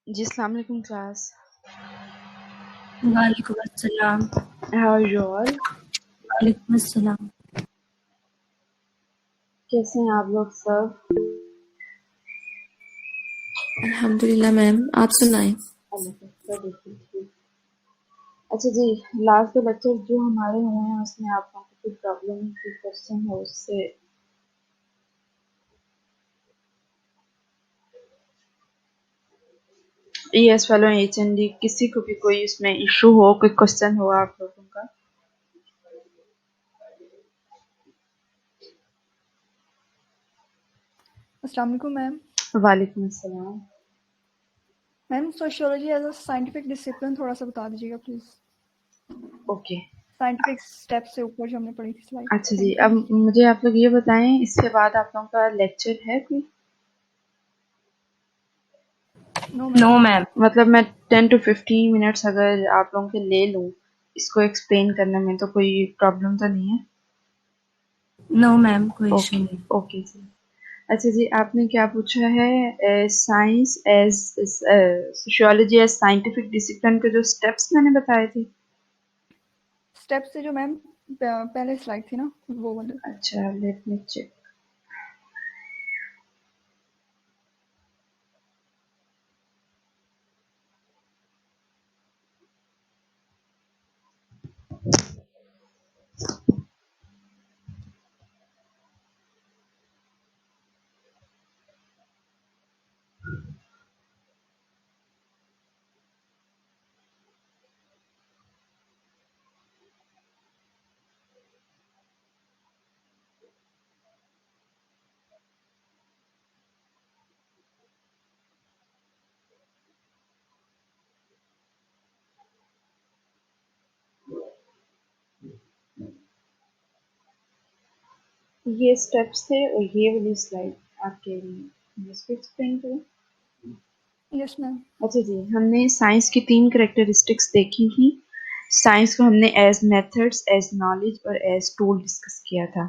जी, अस्सलाम वालेकुम क्लास। वालेकुम अस्सलाम। How are you all? वालेकुम अस्सलाम। कैसे हैं आप लोग सब? अल्हम्दुलिल्लाह मैम, आप सुनाएं। अल्लाह का शुक्र, बिल्कुल ठीक। अच्छा जी, लास्ट के लेक्चर जो हमारे हुए हैं उसमें आप लोगों को कोई प्रॉब्लम कोई क्वेश्चन हो उससे यस फॉलो HND किसी को भी कोई उसमें इशू हो कोई क्वेश्चन हो आप लोगों का? अस्सलाम वालेकुम मैम। वालेकुम अस्सलाम। Ma'am sociology as a scientific discipline थोड़ा सा बता दीजिएगा प्लीज। ओके। साइंटिफिक स्टेप से ऊपर जो हमने पढ़ी थी स्लाइड। अच्छा जी, थैंक यू। अब मुझे आप लोग ये बताएं इसके बाद आप लोगों का लेक्चर है कोई? No no ma'am. मैम। मतलब मैं 10 to 15 मिनट्स अगर आप लोगों के ले लूं इसको एक्सप्लेन करने में तो कोई प्रॉब्लम तो नहीं है? नो मैम, कोई इशू ओके नहीं। ओके जी। अच्छा जी, आपने क्या पूछा है? Science as sociology as scientific discipline के जो स्टेप्स मैंने बताए थे। स्टेप से जो मैम पहले स्लाइड थी ना वो वाले। अच्छा, लेट मी चेक। ये स्टेप्स थे और ये वाली स्लाइड आप कह रही हैं इसको एक्सप्लेन करें। Yes ma'am. अच्छा जी, हमने साइंस की 3 कैरेक्टरिस्टिक्स देखी थी। साइंस को हमने एज मेथड्स, एज नॉलेज और एज टूल डिस्कस किया था।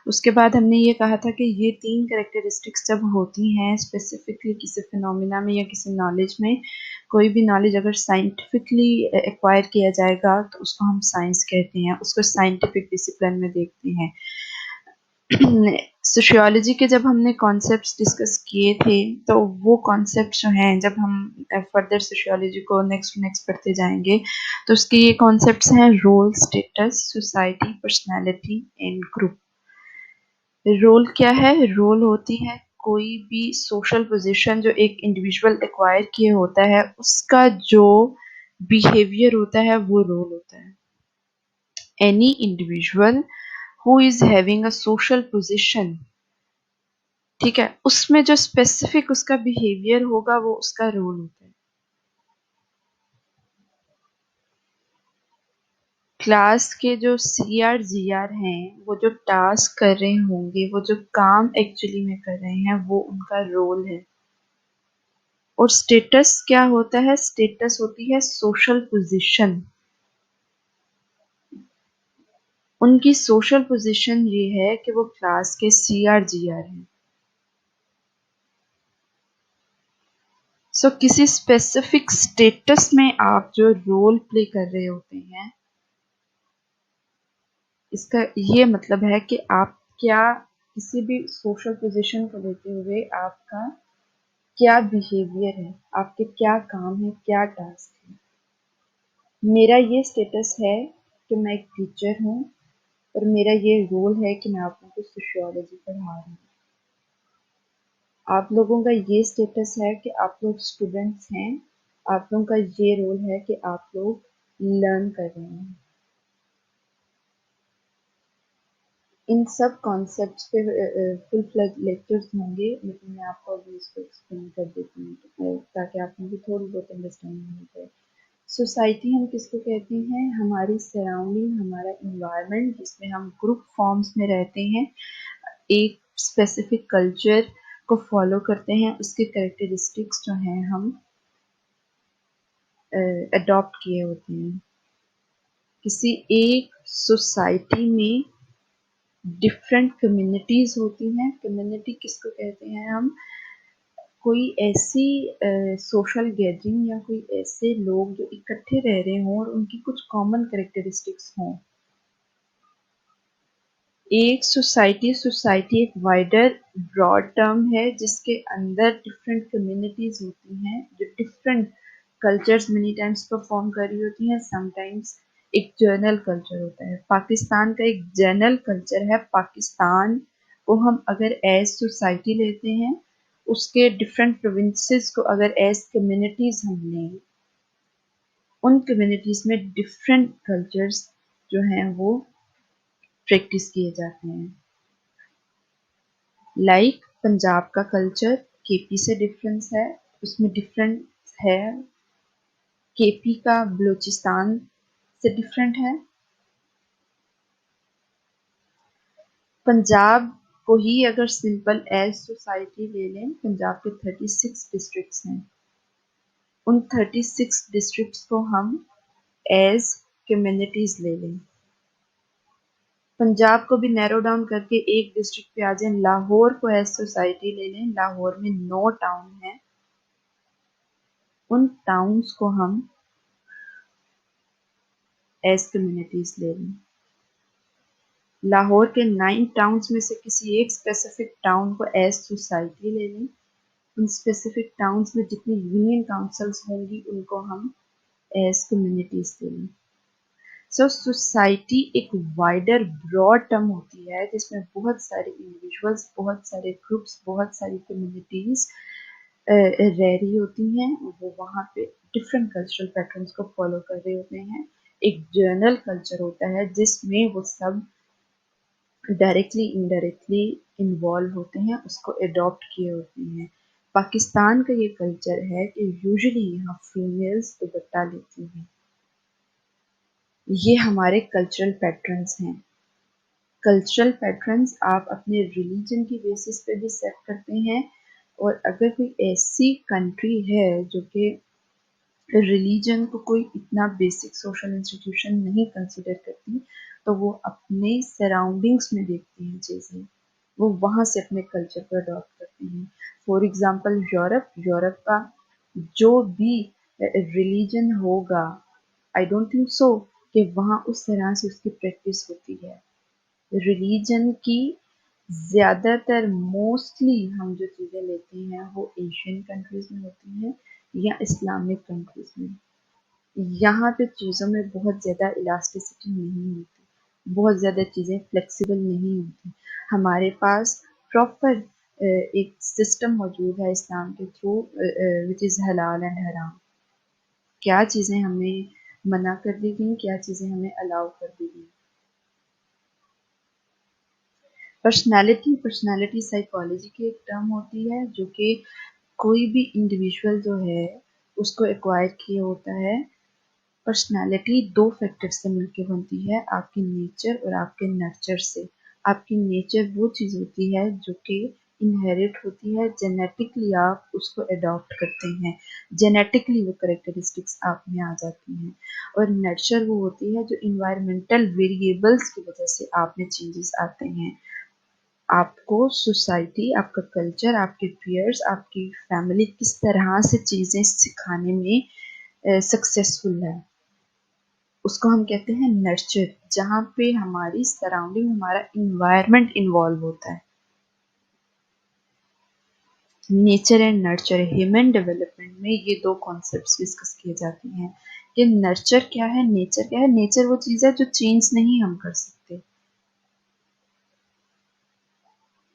उसके बाद हमने ये कहा था कि ये 3 कैरेक्टरिस्टिक्स जब होती हैं स्पेसिफिकली किसी फिनोमिना में या किसी नॉलेज में, कोई भी नॉलेज अगर साइंटिफिकली एक्वायर किया जाएगा तो उसको हम साइंस कहते हैं, उसको साइंटिफिक डिसिप्लिन में देखते हैं। सोशियोलॉजी के जब हमने कॉन्सेप्ट्स डिस्कस किए थे तो वो कॉन्सेप्ट जो हैं जब हम फर्दर सोशियोलॉजी को नेक्स्ट पढ़ते जाएंगे तो उसके ये कॉन्सेप्ट्स हैं role, status, society, personality and group. Role क्या है? रोल होती है कोई भी सोशल पोजीशन जो एक इंडिविजुअल एक्वायर किए होता है उसका जो बिहेवियर होता है वो रोल होता है। Any individual who is having a social position, ठीक है, उसमें जो स्पेसिफिक उसका बिहेवियर होगा वो उसका रोल होता है। क्लास के जो CR GR हैं वो जो टास्क कर रहे होंगे, वो जो काम एक्चुअली में कर रहे हैं वो उनका रोल है। और स्टेटस क्या होता है? स्टेटस होती है सोशल पोजीशन। उनकी सोशल पोजीशन ये है कि वो क्लास के CR GR हैं। सो किसी स्पेसिफिक स्टेटस में आप जो रोल प्ले कर रहे होते हैं, इसका ये मतलब है कि आप क्या किसी भी सोशल पोजीशन को लेते हुए आपका क्या बिहेवियर है, आपके क्या काम है, क्या टास्क है। मेरा ये स्टेटस है कि मैं एक टीचर हूँ और मेरा ये रोल है कि मैं आप लोगों को सोशियोलॉजी पढ़ा रही हूँ। आप लोगों का ये स्टेटस है कि आप लोग स्टूडेंट्स हैं, आप लोगों का ये रोल है कि आप लोग लर्न कर रहे हैं। इन सब कॉन्सेप्ट्स पे फुल फ्लेज लेक्चर्स होंगे, लेकिन मैं आपको अभी इसको एक्सप्लेन कर देती हूँ ताकि आप मुझे थोड़ी बहुत अंडरस्टैंडिंग हो जाए। सोसाइटी हम किसको कहते हैं? हमारी सराउंडिंग, हमारा इन्वायरमेंट जिसमें हम ग्रुप फॉर्म्स में रहते हैं, एक स्पेसिफिक कल्चर को फॉलो करते हैं, उसके कैरेक्टरिस्टिक्स जो हैं हम अडॉप्ट किए होते हैं। किसी एक सोसाइटी में डिफरेंट कम्युनिटीज होती हैं। कम्युनिटी किसको कहते हैं हम? कोई ऐसी सोशल गैदरिंग या कोई ऐसे लोग जो इकट्ठे रह रहे हों और उनकी कुछ कॉमन कैरेक्टरिस्टिक्स हों। एक सोसाइटी एक वाइडर ब्रॉड टर्म है जिसके अंदर डिफरेंट कम्युनिटीज होती हैं जो different cultures many times perform कर रही होती हैं। समटाइम्स एक जर्नल कल्चर होता है। पाकिस्तान का एक जर्नल कल्चर है। पाकिस्तान को हम अगर एज सोसाइटी लेते हैं, उसके डिफरेंट प्रोविंसेस को अगर एज कम्युनिटीज हम लें, उन कम्युनिटीज में डिफरेंट कल्चर्स जो हैं वो प्रैक्टिस किए जाते हैं। लाइक पंजाब का कल्चर केपी से डिफरेंस है, उसमें डिफरेंस है। केपी का बलूचिस्तान से डिफरेंट है। पंजाब को ही अगर सिंपल एज सोसाइटी ले लें, पंजाब के 36 डिस्ट्रिक्ट्स हैं। उन 36 डिस्ट्रिक्ट्स को हम एज कम्युनिटीज ले लें। पंजाब को भी नैरो डाउन करके एक डिस्ट्रिक्ट पे आ जाए। लाहौर को एज सोसाइटी ले लें। लाहौर में 9 टाउन हैं। उन टाउन्स को हम एज कम्युनिटीज ले लें। लाहौर के 9 टाउन्स में से किसी एक स्पेसिफिक टाउन को एज सोसाइटी ले लें। उन स्पेसिफिक टाउन्स में जितनी यूनियन काउंसिल्स होंगी उनको हम एज कम्युनिटीज ले लें। सो सोसाइटी एक वाइडर ब्रॉड टर्म होती है जिसमें बहुत सारे इंडिविजुअल्स, बहुत सारे ग्रुप्स, बहुत सारी कम्युनिटीज रह रही होती हैं। वो वहाँ पे डिफरेंट कल्चरल पैटर्न्स को फॉलो कर रहे होते हैं। एक जर्नल कल्चर होता है जिसमें वो सब डायरेक्टली इनडायरेक्टली इन्वॉल्व होते हैं, उसको एडॉप्ट किए होते हैं। पाकिस्तान का ये कल्चर है कि यूजुअली यहाँ फीमेल्स दुपट्टा लेती हैं। ये हमारे कल्चरल पैटर्न्स हैं। कल्चरल पैटर्न्स आप अपने रिलीजन की बेसिस पे भी सेट करते हैं, और अगर कोई ऐसी कंट्री है जो कि रिलीजन को कोई इतना बेसिक सोशल इंस्टीट्यूशन नहीं कंसिडर करती, तो वो अपने सराउंडिंग्स में देखती हैं चीज़ें, वो वहाँ से अपने कल्चर को अडॉप्ट करती हैं। फॉर एग्जांपल यूरोप का जो भी रिलीजन होगा, आई डोंट थिंक सो कि वहाँ उस तरह से उसकी प्रैक्टिस होती है। रिलीजन की ज़्यादातर मोस्टली हम जो चीज़ें लेते हैं वो एशियन कंट्रीज में होती हैं या इस्लामिक कंट्रीज में। यहाँ पे चीज़ों में बहुत ज़्यादा इलास्टिसिटी नहीं होती, बहुत ज़्यादा चीज़ें फ्लेक्सिबल नहीं होती। हमारे पास प्रॉपर एक सिस्टम मौजूद है इस्लाम के थ्रू, विच इज़ हलाल एंड हराम। क्या चीज़ें हमें मना कर दी गई, क्या चीज़ें हमें अलाउ कर दी गई। पर्सनैलिटी साइकोलॉजी की एक टर्म होती है जो कि कोई भी इंडिविजुअल जो है उसको एक्वायर किया होता है। पर्सनैलिटी 2 फैक्टर से मिलकर बनती है, आपकी नेचर और आपके नर्चर से। आपकी नेचर वो चीज़ होती है जो कि इनहेरिट होती है, जेनेटिकली आप उसको अडॉप्ट करते हैं, जेनेटिकली वो करेक्टरिस्टिक्स आप में आ जाती हैं। और नर्चर वो होती है जो इन्वायरमेंटल वेरिएबल्स की वजह से आप में चेंजेस आते हैं। आपको सोसाइटी, आपका कल्चर, आपके पीयर्स, आपकी फैमिली किस तरह से चीज़ें सिखाने में सक्सेसफुल है, उसको हम कहते हैं नर्चर, जहाँ पे हमारी सराउंडिंग, हमारा इन्वायरमेंट इन्वॉल्व होता है। Nature and nurture, human development में ये 2 कॉन्सेप्ट्स डिस्कस किए जाते हैं कि नर्चर क्या है, नेचर क्या है। नेचर वो चीज़ है जो चेंज नहीं हम कर सकते।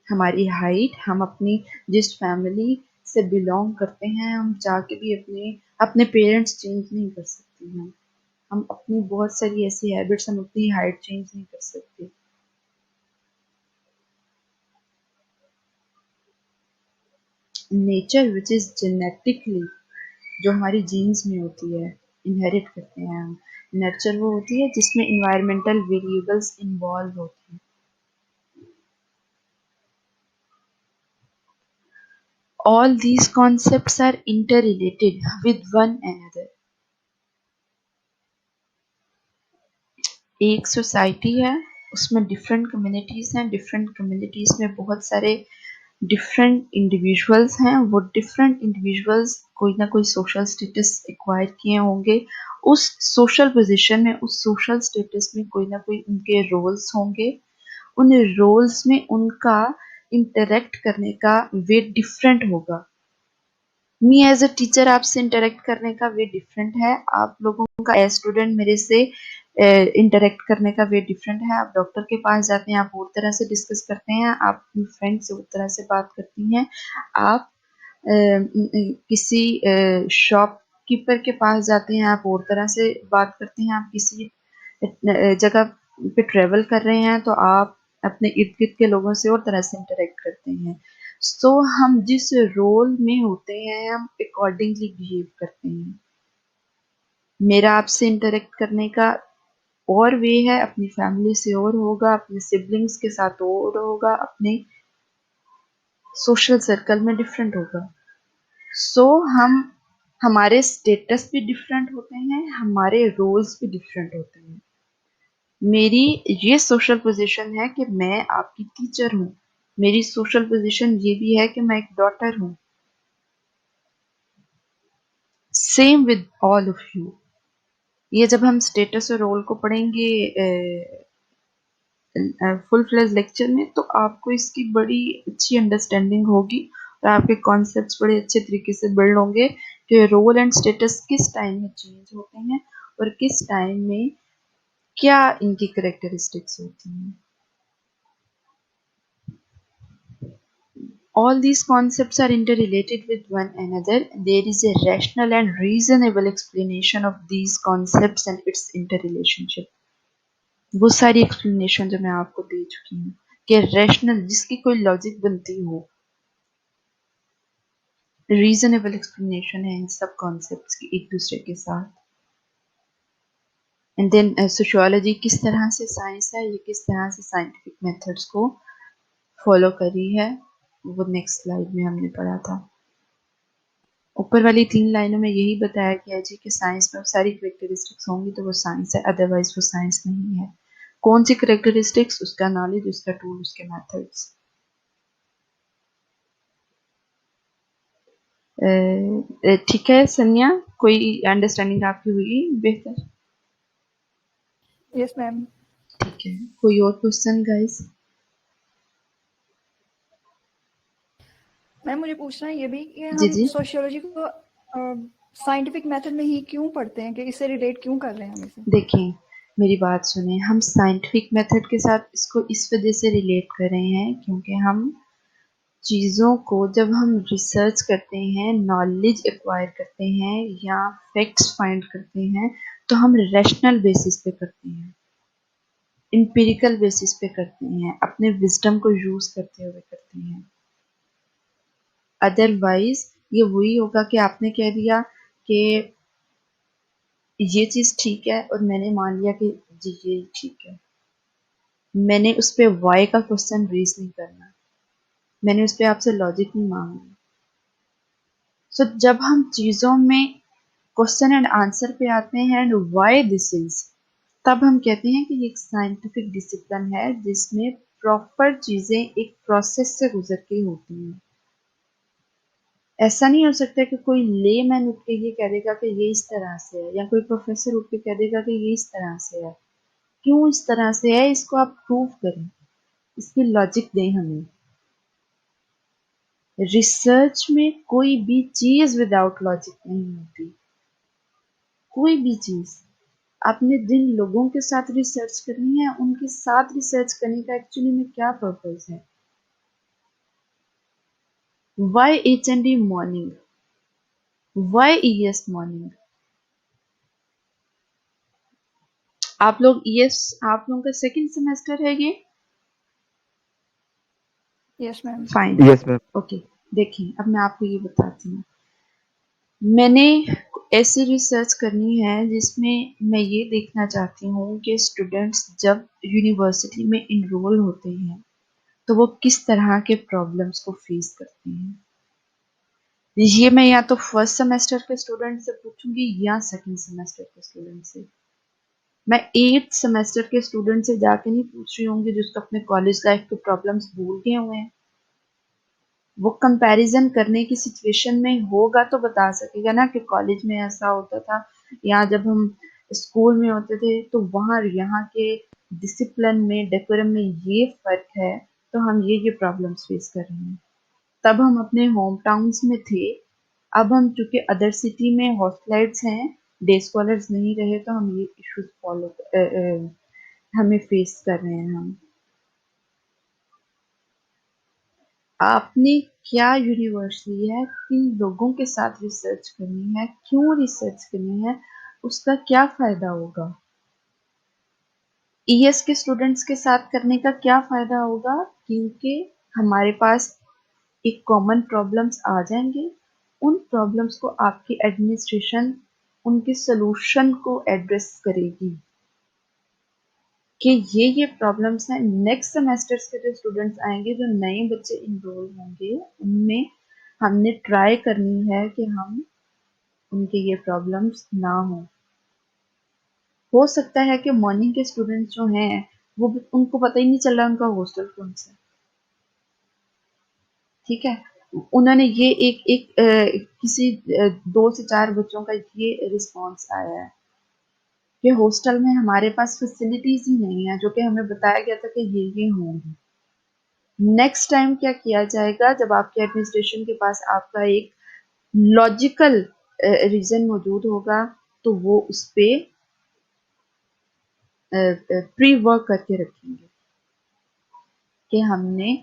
हमारी हाइट, हम अपनी जिस फैमिली से बिलोंग करते हैं, हम चाह के भी अपने अपने पेरेंट्स चेंज नहीं कर सकते हैं। हम अपनी बहुत सारी ऐसी हैबिट्स, हम अपनी हाइट चेंज नहीं कर सकते। नेचर विच इज जेनेटिकली, जो हमारी जीन्स में होती है, इनहेरिट करते हैं हम। नर्चर वो होती है जिसमें इन्वायरमेंटल वेरिएबल्स इन्वॉल्व होते हैं। All these concepts are interrelated with one another. एक सोसाइटी है, उसमें डिफरेंट कम्युनिटीज हैं, डिफरेंट कम्युनिटीज में बहुत सारे डिफरेंट इंडिविजुअल्स हैं, वो डिफरेंट इंडिविजुअल्स कोई ना कोई सोशल स्टेटस एक्वायर किए होंगे, उस सोशल पोजीशन में, उस सोशल स्टेटस में कोई ना कोई उनके रोल्स होंगे, उन रोल्स में उनका इंटरेक्ट करने का वे डिफरेंट होगा। मी एज अ टीचर आपसे इंटरेक्ट करने का वे डिफरेंट है, आप लोगों का एज स्टूडेंट मेरे से इंटरेक्ट करने का वे डिफरेंट है। आप डॉक्टर के पास जाते हैं, आप और तरह से डिस्कस करते हैं, आप अपनी फ्रेंड से उस तरह से बात करती हैं, आप किसी शॉपकीपर के पास जाते हैं, आप और तरह से बात करते हैं, आप किसी जगह पे ट्रेवल कर रहे हैं तो आप अपने इर्द गिर्द के लोगों से और तरह से इंटरेक्ट करते हैं। सो हम जिस रोल में होते हैं हम अकॉर्डिंगली बिहेव करते हैं। मेरा आपसे इंटरेक्ट करने का और वे है, अपनी फैमिली से और होगा, अपने सिबलिंग्स के साथ और होगा, अपने सोशल सर्कल में डिफरेंट होगा। सो हम हमारे स्टेटस भी डिफरेंट होते हैं, हमारे रोल्स भी डिफरेंट होते हैं। मेरी ये सोशल पोजीशन है कि मैं आपकी टीचर हूँ, मेरी सोशल पोजीशन ये भी है कि मैं एक डॉटर हूँ। Same with all of you. ये जब हम स्टेटस और रोल को पढ़ेंगे फुल फ्लेज लेक्चर में तो आपको इसकी बड़ी अच्छी अंडरस्टैंडिंग होगी और आपके कॉन्सेप्ट्स बड़े अच्छे तरीके से बिल्ड होंगे कि रोल एंड स्टेटस किस टाइम में चेंज होते हैं और किस टाइम में क्या इनकी करेक्टरिस्टिक्स होती हैं। All these concepts are interrelated with one another. There is a rational and reasonable explanation of these concepts and its interrelationship. वो सारी एक्सप्लेनेशन जो मैं आपको दे चुकी हूँ कि रैशनल जिसकी कोई लॉजिक बनती हो, रीजनेबल एक्सप्लेनेशन है इन सब कॉन्सेप्ट्स की एक दूसरे के साथ। एंड देन सोशियोलॉजी किस तरह से साइंस है, ये किस तरह से साइंटिफिक मेथड्स को फॉलो करी है, वो नेक्स्ट स्लाइड में हमने पढ़ा था। ऊपर वाली 3 लाइनों में यही बताया गया है जी कि साइंस में सारी करेक्टरिस्टिक्स होंगी तो वो साइंस है, अदरवाइज वो साइंस नहीं है। कौन सी करेक्टरिस्टिक्स? उसका नॉलेज, उसका टूल, उसके मेथड्स। ठीक है सन्या, कोई अंडरस्टैंडिंग आपकी हुई बेहतर? Yes ma'am. ठीक है, कोई और क्वेश्चन गाइस? मैम मुझे पूछना है ये भी कि जी हम जी सोशियोलॉजी को साइंटिफिक मेथड में ही क्यों पढ़ते हैं, कि इससे रिलेट क्यों कर रहे हैं हम इसे? देखें, मेरी बात सुने, हम साइंटिफिक मेथड के साथ इसको इस वजह से रिलेट कर रहे हैं क्योंकि हम चीज़ों को जब हम रिसर्च करते हैं, नॉलेज एक्वायर करते हैं या फैक्ट्स फाइंड करते हैं तो हम रैशनल बेसिस पे करते हैं, एम्पिरिकल बेसिस पे करते हैं, अपने विजडम को यूज करते हुए करते हैं। अदरवाइज ये वही होगा कि आपने कह दिया कि ये चीज ठीक है और मैंने मान लिया कि जी ये ठीक है, मैंने उस पर वाई का क्वेश्चन रेज नहीं करना, मैंने उस पर आपसे लॉजिक नहीं मांगना। सो जब हम चीजों में क्वेश्चन एंड आंसर पे आते हैं एंड व्हाई दिस इज, तब हम कहते हैं कि ये एक साइंटिफिक डिसिप्लिन है जिसमें प्रॉपर चीजें एक प्रोसेस से गुजर के होती हैं। ऐसा नहीं हो सकता कि कोई लेमैन उठ के ये कह देगा कि ये इस तरह से है या कोई प्रोफेसर उठ के कह देगा कि ये इस तरह से है। क्यों इस तरह से है, इसको आप प्रूव करें, इसकी लॉजिक दें हमें। रिसर्च में कोई भी चीज विदाउट लॉजिक नहीं होती, कोई भी चीज। आपने जिन लोगों के साथ रिसर्च करनी है उनके साथ रिसर्च करने का एक्चुअली में क्या पर्पस है? Why HND morning, why ES morning? आप लोग ES, आप लोगों का सेकंड सेमेस्टर है ये? Yes ma'am. Fine, yes ma'am. Okay. देखिए अब मैं आपको ये बताती हूँ, मैंने ऐसी रिसर्च करनी है जिसमें मैं ये देखना चाहती हूँ कि स्टूडेंट्स जब यूनिवर्सिटी में इनरोल होते हैं तो वो किस तरह के प्रॉब्लम्स को फेस करते हैं। ये मैं या तो फर्स्ट सेमेस्टर के स्टूडेंट से पूछूंगी या सेकंड सेमेस्टर के स्टूडेंट से। मैं 8th सेमेस्टर के स्टूडेंट से जाके नहीं पूछ रही होंगी जिसको अपने कॉलेज लाइफ के प्रॉब्लम्स भूल गए हुए हैं। वो कंपैरिजन करने की सिचुएशन में होगा तो बता सकेगा ना कि कॉलेज में ऐसा होता था, या जब हम स्कूल में होते थे तो वहाँ यहाँ के डिसिप्लिन में, डेकोरम में ये फर्क है, तो हम ये प्रॉब्लम्स फेस कर रहे हैं। तब हम अपने होम टाउन्स में थे, अब हम चूंकि अदर सिटी में हॉस्टलाइट्स हैं, डे स्कॉलर्स नहीं रहे, तो हम ये इश्यूज हमें फेस कर रहे हैं हम। आपने क्या यूनिवर्स ली है, किन लोगों के साथ रिसर्च करनी है, क्यों रिसर्च करनी है, उसका क्या फायदा होगा, ईएस के स्टूडेंट्स के साथ करने का क्या फायदा होगा, क्योंकि हमारे पास एक कॉमन प्रॉब्लम्स आ जाएंगे। उन प्रॉब्लम्स को आपकी एडमिनिस्ट्रेशन उनके सॉल्यूशन को एड्रेस करेगी कि ये प्रॉब्लम्स हैं। नेक्स्ट सेमेस्टर्स के जो स्टूडेंट्स आएंगे, जो नए बच्चे इनरोल होंगे, उनमें हमने ट्राई करनी है कि हम उनके ये प्रॉब्लम्स ना हो सकता है कि मॉर्निंग के स्टूडेंट्स जो हैं वो उनको पता ही नहीं चल रहा उनका हॉस्टल कौन सा है, ठीक है। उन्होंने ये किसी 2 से 4 बच्चों का ये रिस्पॉन्स आया है कि हॉस्टल में हमारे पास फैसिलिटीज ही नहीं है, जो कि हमें बताया गया था कि ये होंगी। नेक्स्ट टाइम क्या किया जाएगा, जब आपके एडमिनिस्ट्रेशन के पास आपका एक लॉजिकल रीजन मौजूद होगा, तो वो उस पे प्री वर्क करके रखेंगे कि हमने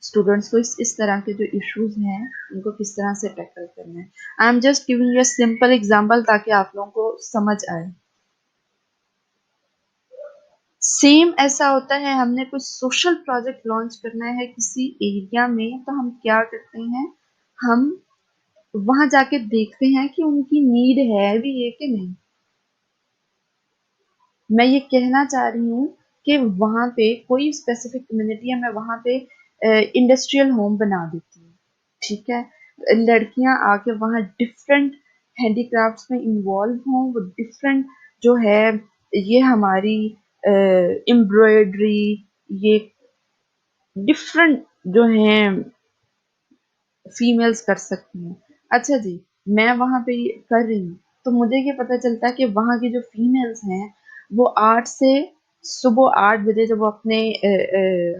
स्टूडेंट्स को इस तरह के जो इश्यूज हैं उनको किस तरह से टैकल करना है। I am just giving you simple example ताकि आप लोगों को समझ आए। सेम ऐसा होता है, हमने कुछ सोशल प्रोजेक्ट लॉन्च करना है किसी एरिया में, तो हम क्या करते हैं, हम वहां जाके देखते हैं कि उनकी नीड है भी है कि नहीं। मैं ये कहना चाह रही हूँ कि वहां पे कोई स्पेसिफिक कम्युनिटी है, मैं वहां पे इंडस्ट्रियल होम बना देती हूँ, ठीक है। लड़कियां आके वहाँ डिफरेंट हैंडीक्राफ्ट्स में इन्वॉल्व हों, वो डिफरेंट जो है ये हमारी एम्ब्रॉयडरी, ये डिफरेंट जो हैं फीमेल्स कर सकती हैं। अच्छा जी, मैं वहां पे ये कर रही हूँ, तो मुझे ये पता चलता है कि वहां की जो फीमेल्स हैं वो 8 से सुबह 8 बजे जब वो अपने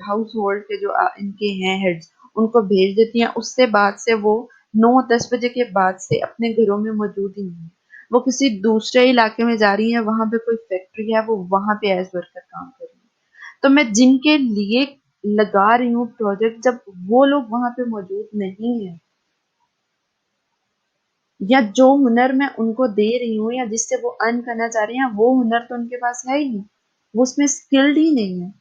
हाउस होल्ड के जो इनके हैं हेड्स उनको भेज देती हैं, उससे बाद से वो 9-10 बजे के बाद से अपने घरों में मौजूद ही नहीं है। वो किसी दूसरे इलाके में जा रही है, वहां पे कोई फैक्ट्री है, वो वहां पे एज वर्कर काम कर रही है। तो मैं जिनके लिए लगा रही हूँ प्रोजेक्ट, जब वो लोग वहां पे मौजूद नहीं है, या जो हुनर मैं उनको दे रही हूँ या जिससे वो अर्न करना चाह रही हैं, वो हुनर तो उनके पास है ही नहीं, वो उसमें स्किल्ड ही नहीं है,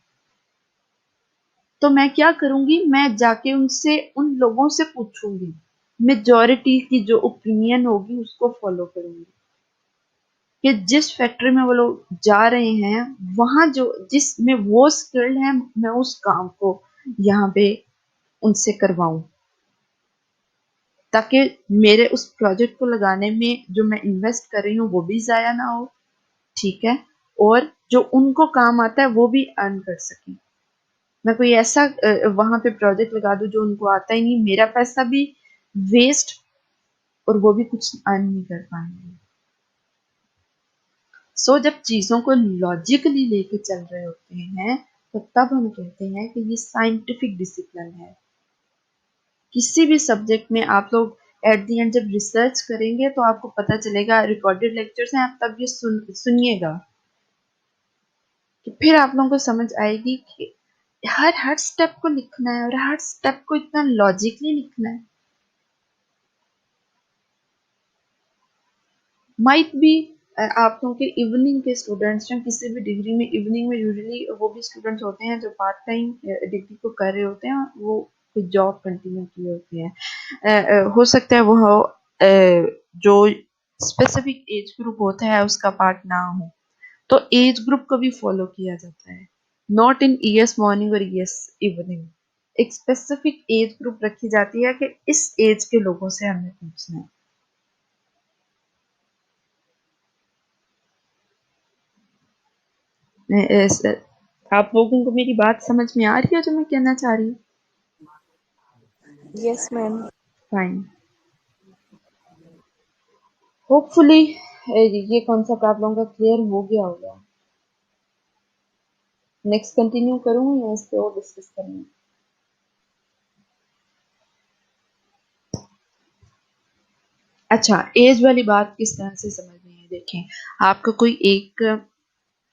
तो मैं क्या करूंगी, मैं जाके उनसे उन लोगों से पूछूंगी, मेजॉरिटी की जो ओपिनियन होगी उसको फॉलो करूंगी कि जिस फैक्ट्री में वो लोग जा रहे हैं, वहां जो जिसमें वो स्किल्ड है, मैं उस काम को यहाँ पे उनसे करवाऊं, ताकि मेरे उस प्रोजेक्ट को लगाने में जो मैं इन्वेस्ट कर रही हूँ वो भी जाया ना हो, ठीक है, और जो उनको काम आता है वो भी अर्न कर सकें। मैं कोई ऐसा वहां पे प्रोजेक्ट लगा दूं जो उनको आता ही नहीं, मेरा पैसा भी वेस्ट और वो भी कुछ अर्न नहीं कर पाएंगे। सो जब चीजों को लॉजिकली लेके चल रहे होते हैं, तो तब हम कहते हैं कि ये साइंटिफिक डिसिप्लिन है। किसी भी सब्जेक्ट में आप लोग एट दी एंड जब रिसर्च करेंगे तो आपको पता चलेगा, रिकॉर्डेड लेक्चर्स हैं, आप तब ये सुनिएगा कि फिर आप लोगों को समझ आएगी कि हर हर स्टेप को लिखना है और हर स्टेप को इतना लॉजिकली लिखना है। माइट बी आप लोगों के इवनिंग के स्टूडेंट्स, जो किसी भी डिग्री में इवनिंग में यूजुअली वो भी स्टूडेंट्स होते हैं जो पार्ट टाइम डिग्री को कर रहे होते हैं, वो कोई जॉब कंटिन्यू किए होते हैं, हो सकता है वो जो स्पेसिफिक एज ग्रुप होता है उसका पार्ट ना हो, तो एज ग्रुप को भी फॉलो किया जाता है, नॉट इन ईएस मॉर्निंग और ईएस इवनिंग। एक स्पेसिफिक एज ग्रुप रखी जाती है कि इस एज के लोगों से हमें पूछना है। आप लोगों को मेरी बात समझ में आ रही है जो मैं कहना चाह रही हूँ? Yes, ma'am. फाइन। होपफुली ये कॉन्सेप्ट आप लोगों का क्लियर हो गया होगा। नेक्स्ट कंटिन्यू करूँ या इस पे और डिस्कस करूँ? अच्छा, एज वाली बात किस तरह से समझनी है? देखें, आपका कोई एक,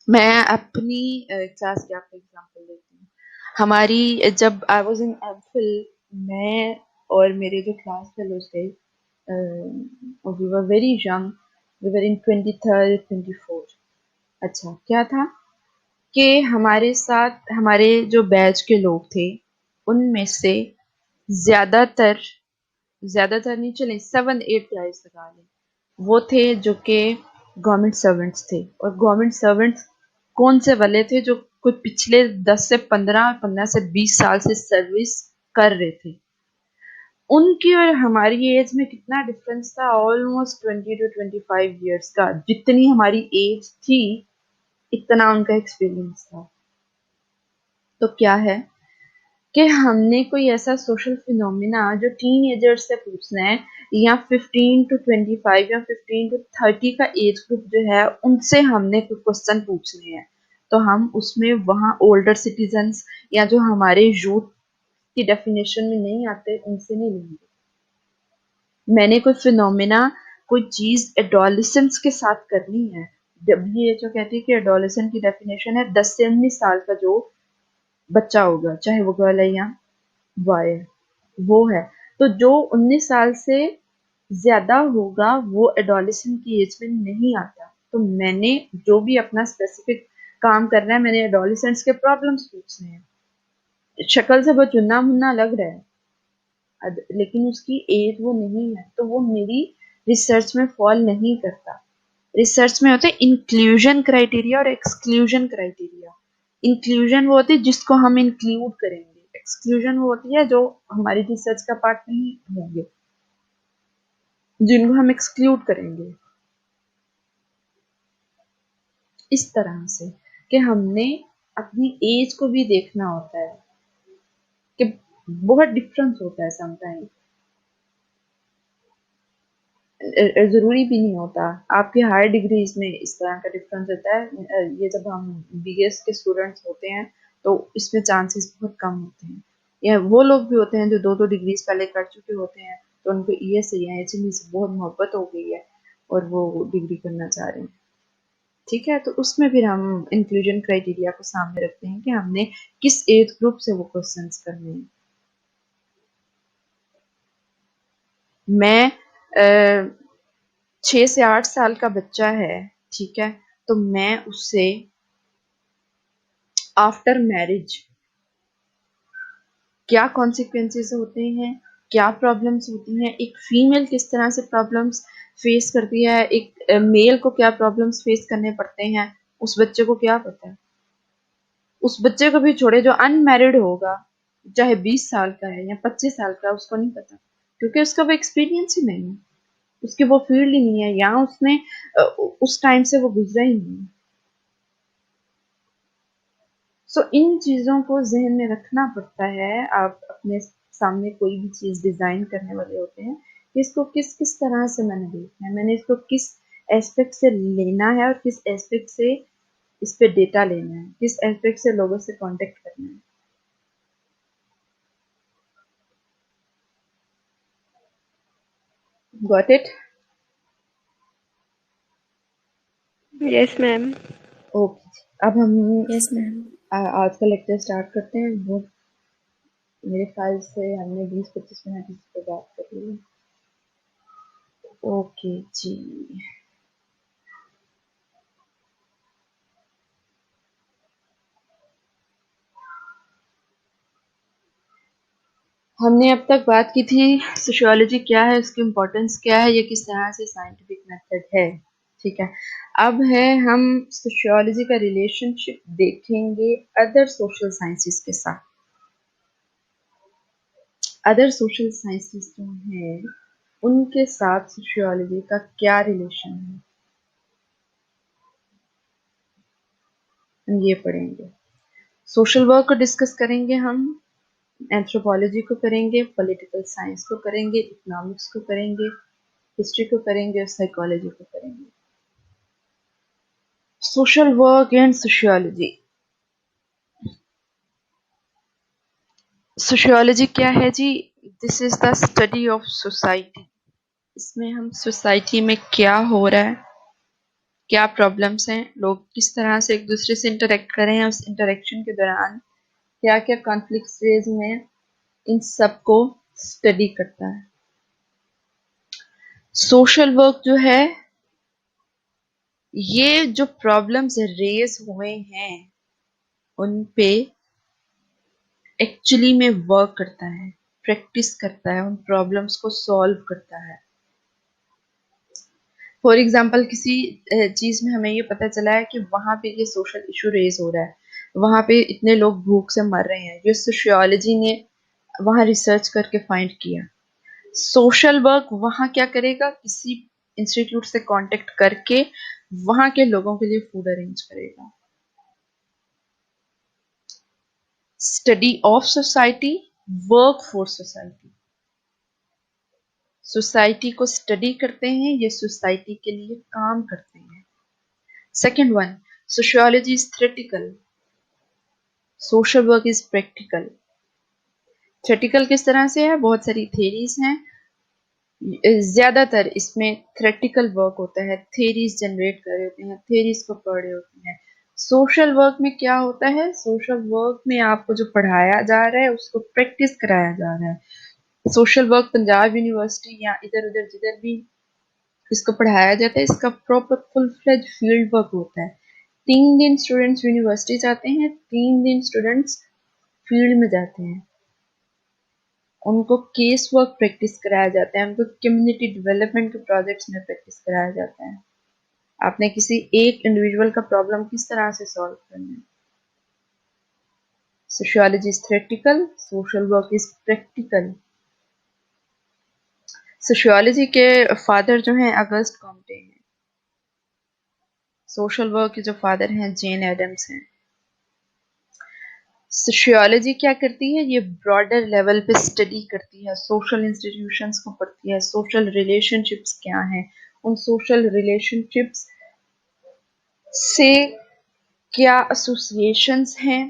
मैं अपनी क्लास की आपको एग्जांपल देती हूँ। हमारी जब आई वाज इन एमफिल, मैं और मेरे जो क्लास फेलोज थे, we were very young, we were in 23rd 24। अच्छा, क्या था कि हमारे साथ हमारे जो बैच के लोग थे, उनमें से ज्यादातर ज्यादातर नहीं, चले 7-8 गाइस लगा लें, वो थे जो कि गवर्नमेंट सर्वेंट्स थे। और गवर्नमेंट सर्वेंट्स कौन से वाले थे? जो कोई पिछले 10 से 15 से 20 साल से सर्विस कर रहे थे। उनकी और हमारी एज में कितना डिफरेंस था? ऑलमोस्ट 20 to 25 years का। जितनी हमारी एज थी, इतना उनका एक्सपीरियंस था। तो क्या है कि हमने कोई ऐसा सोशल फिनोमिना जो टीन से पूछना है, या 15 to 25 या 15 to 30 का एज ग्रुप जो है, उनसे हमने कोई क्वेश्चन पूछने हैं, तो हम उसमें वहाँ ओल्डर सिटीजन्स या जो हमारे यूथ की डेफिनेशन में नहीं आते, उनसे नहीं लेंगे। मैंने कोई फिनोमिना, कोई चीज एडोलिसेंस के साथ करनी है। WHO कहती है कि एडोलिसेंट की डेफिनेशन है 10 से 19 साल का जो बच्चा होगा, चाहे वो गर्ल है या बॉय है, वो है। तो जो 19 साल से ज्यादा होगा, वो एडोलिसेंट की एज में नहीं आता। तो मैंने जो भी अपना स्पेसिफिक काम करना है, मैंने एडोलिसेंट्स के प्रॉब्लम्स पूछने हैं। शक्ल से बहुत चुन्ना मुन्ना लग रहा है, लेकिन उसकी एज वो नहीं है, तो वो मेरी रिसर्च में फॉल नहीं करता। रिसर्च में होते हैं इंक्लूजन क्राइटेरिया और एक्सक्लूजन क्राइटेरिया। इंक्लूजन वो होती है जिसको हम इंक्लूड करेंगे, एक्सक्लूजन वो होती है जो हमारी रिसर्च का पार्ट नहीं होंगे, जिनको हम एक्सक्लूड करेंगे। इस तरह से कि हमने अपनी एज को भी देखना होता है, कि बहुत डिफरेंस होता है समटाइम। जरूरी भी नहीं होता, आपके हायर डिग्रीज में इस तरह का डिफरेंस होता है। ये जब हम BS के स्टूडेंट्स होते हैं, तो इसमें चांसेस बहुत कम होते हैं। या वो लोग भी होते हैं जो 2-2 डिग्रीज पहले कर चुके होते हैं, तो उनको ES से या HME से बहुत मोहब्बत हो गई है और वो डिग्री करना चाह रहे हैं। ठीक है, तो उसमें फिर हम इंक्लूजन क्राइटेरिया को सामने रखते हैं कि हमने किस एज ग्रुप से वो क्वेश्चंस करने हैं। मैं 6 से 8 साल का बच्चा है, ठीक है, तो मैं उससे आफ्टर मैरिज क्या कॉन्सिक्वेंसेस होते हैं, क्या प्रॉब्लम्स होती हैं, एक फीमेल किस तरह से प्रॉब्लम्स फेस करती है, एक मेल को क्या प्रॉब्लम्स फेस करने पड़ते हैं, उस बच्चे को क्या पता है? उस बच्चे को भी छोड़े, जो अनमैरिड होगा, चाहे 20 साल का है या 25 साल का, उसको नहीं पता, क्योंकि उसका वो एक्सपीरियंस ही नहीं है, उसकी वो फील्ड ही नहीं है, या उसने उस टाइम से वो गुजरा ही नहीं है। सो इन चीज़ों को ज़हन में रखना पड़ता है। आप अपने सामने कोई भी चीज़ डिज़ाइन करने वाले होते हैं कि इसको किस किस तरह से मैंने देखना है, मैंने इसको किस एस्पेक्ट से लेना है, और किस एस्पेक्ट से इस पे डेटा लेना है, किस एस्पेक्ट से लोगों से कांटेक्ट करना है। Got it? Yes, ma'am. Okay, अब हम Yes, ma'am. आज का लेक्चर स्टार्ट करते हैं। वो मेरे ख्याल से हमने 20-25 मिनट इस पे बात कर ली है। ओके जी, हमने अब तक बात की थी सोशियोलॉजी क्या है, उसकी इम्पोर्टेंस क्या है, ये किस तरह से साइंटिफिक मेथड है। ठीक है, अब है हम सोशियोलॉजी का रिलेशनशिप देखेंगे अदर सोशल साइंसेस के साथ। अदर सोशल साइंसेस जो हैं, उनके साथ सोशियोलॉजी का क्या रिलेशन है, हम ये पढ़ेंगे। सोशल वर्क को डिस्कस करेंगे हम, एंथ्रोपोलॉजी को करेंगे, पॉलिटिकल साइंस को करेंगे, इकोनॉमिक्स को करेंगे, हिस्ट्री को करेंगे और साइकोलॉजी को करेंगे। Social work and sociology. Sociology क्या है जी? This is the study of society. इसमें हम सोसाइटी में क्या हो रहा है, क्या प्रॉब्लम्स हैं, लोग किस तरह से एक दूसरे से इंटरेक्ट कर रहे हैं, उस इंटरेक्शन के दौरान क्या क्या कॉन्फ्लिक्ट्स रेज हुए हैं, इन सब को स्टडी करता है। सोशल वर्क जो है, ये जो प्रॉब्लम्स रेज हुए हैं उन पे एक्चुअली में वर्क करता है, प्रैक्टिस करता है, उन प्रॉब्लम्स को सॉल्व करता है। फॉर एग्जाम्पल किसी चीज में हमें ये पता चला है कि वहां पे ये सोशल इशू रेज हो रहा है, वहां पे इतने लोग भूख से मर रहे हैं, ये सोशियोलॉजी ने वहां रिसर्च करके फाइंड किया। सोशल वर्क वहां क्या करेगा, किसी इंस्टीट्यूट से कांटेक्ट करके वहां के लोगों के लिए फूड अरेंज करेगा। Study of society, work for society. Society को स्टडी करते हैं, ये सोसाइटी के लिए काम करते हैं। Second one, sociology is theoretical, social work is practical. Theoretical किस तरह से है? बहुत सारी थेरीज हैं, ज्यादातर इसमें थ्योरेटिकल वर्क होता है, थेरीज जनरेट कर रहे होते हैं, थेरीज को पढ़ रहे होते हैं। सोशल वर्क में क्या होता है? सोशल वर्क में आपको जो पढ़ाया जा रहा है उसको प्रैक्टिस कराया जा रहा है। सोशल वर्क पंजाब यूनिवर्सिटी या इधर उधर जिधर भी इसको पढ़ाया जाता है, इसका proper full fledge field work होता है। 3 दिन स्टूडेंट्स यूनिवर्सिटी जाते हैं, 3 दिन स्टूडेंट्स फील्ड में जाते हैं, उनको केस वर्क प्रैक्टिस कराया जाता है, उनको कम्युनिटी डेवलपमेंट के प्रोजेक्ट्स में प्रैक्टिस कराया जाता है। आपने किसी एक इंडिविजुअल का प्रॉब्लम किस तरह से सॉल्व करना है। Sociology is theoretical, social work is practical. Sociology के फादर जो हैं अगस्ट कॉम्टे हैं, सोशल वर्क के जो फादर हैं जेन एडम्स हैं। सोशियोलॉजी क्या करती है? ये ब्रॉडर लेवल पे स्टडी करती है, सोशल इंस्टीट्यूशंस को पढ़ती है, सोशल रिलेशनशिप्स क्या हैं, उन सोशल रिलेशनशिप्स से क्या एसोसिएशंस हैं,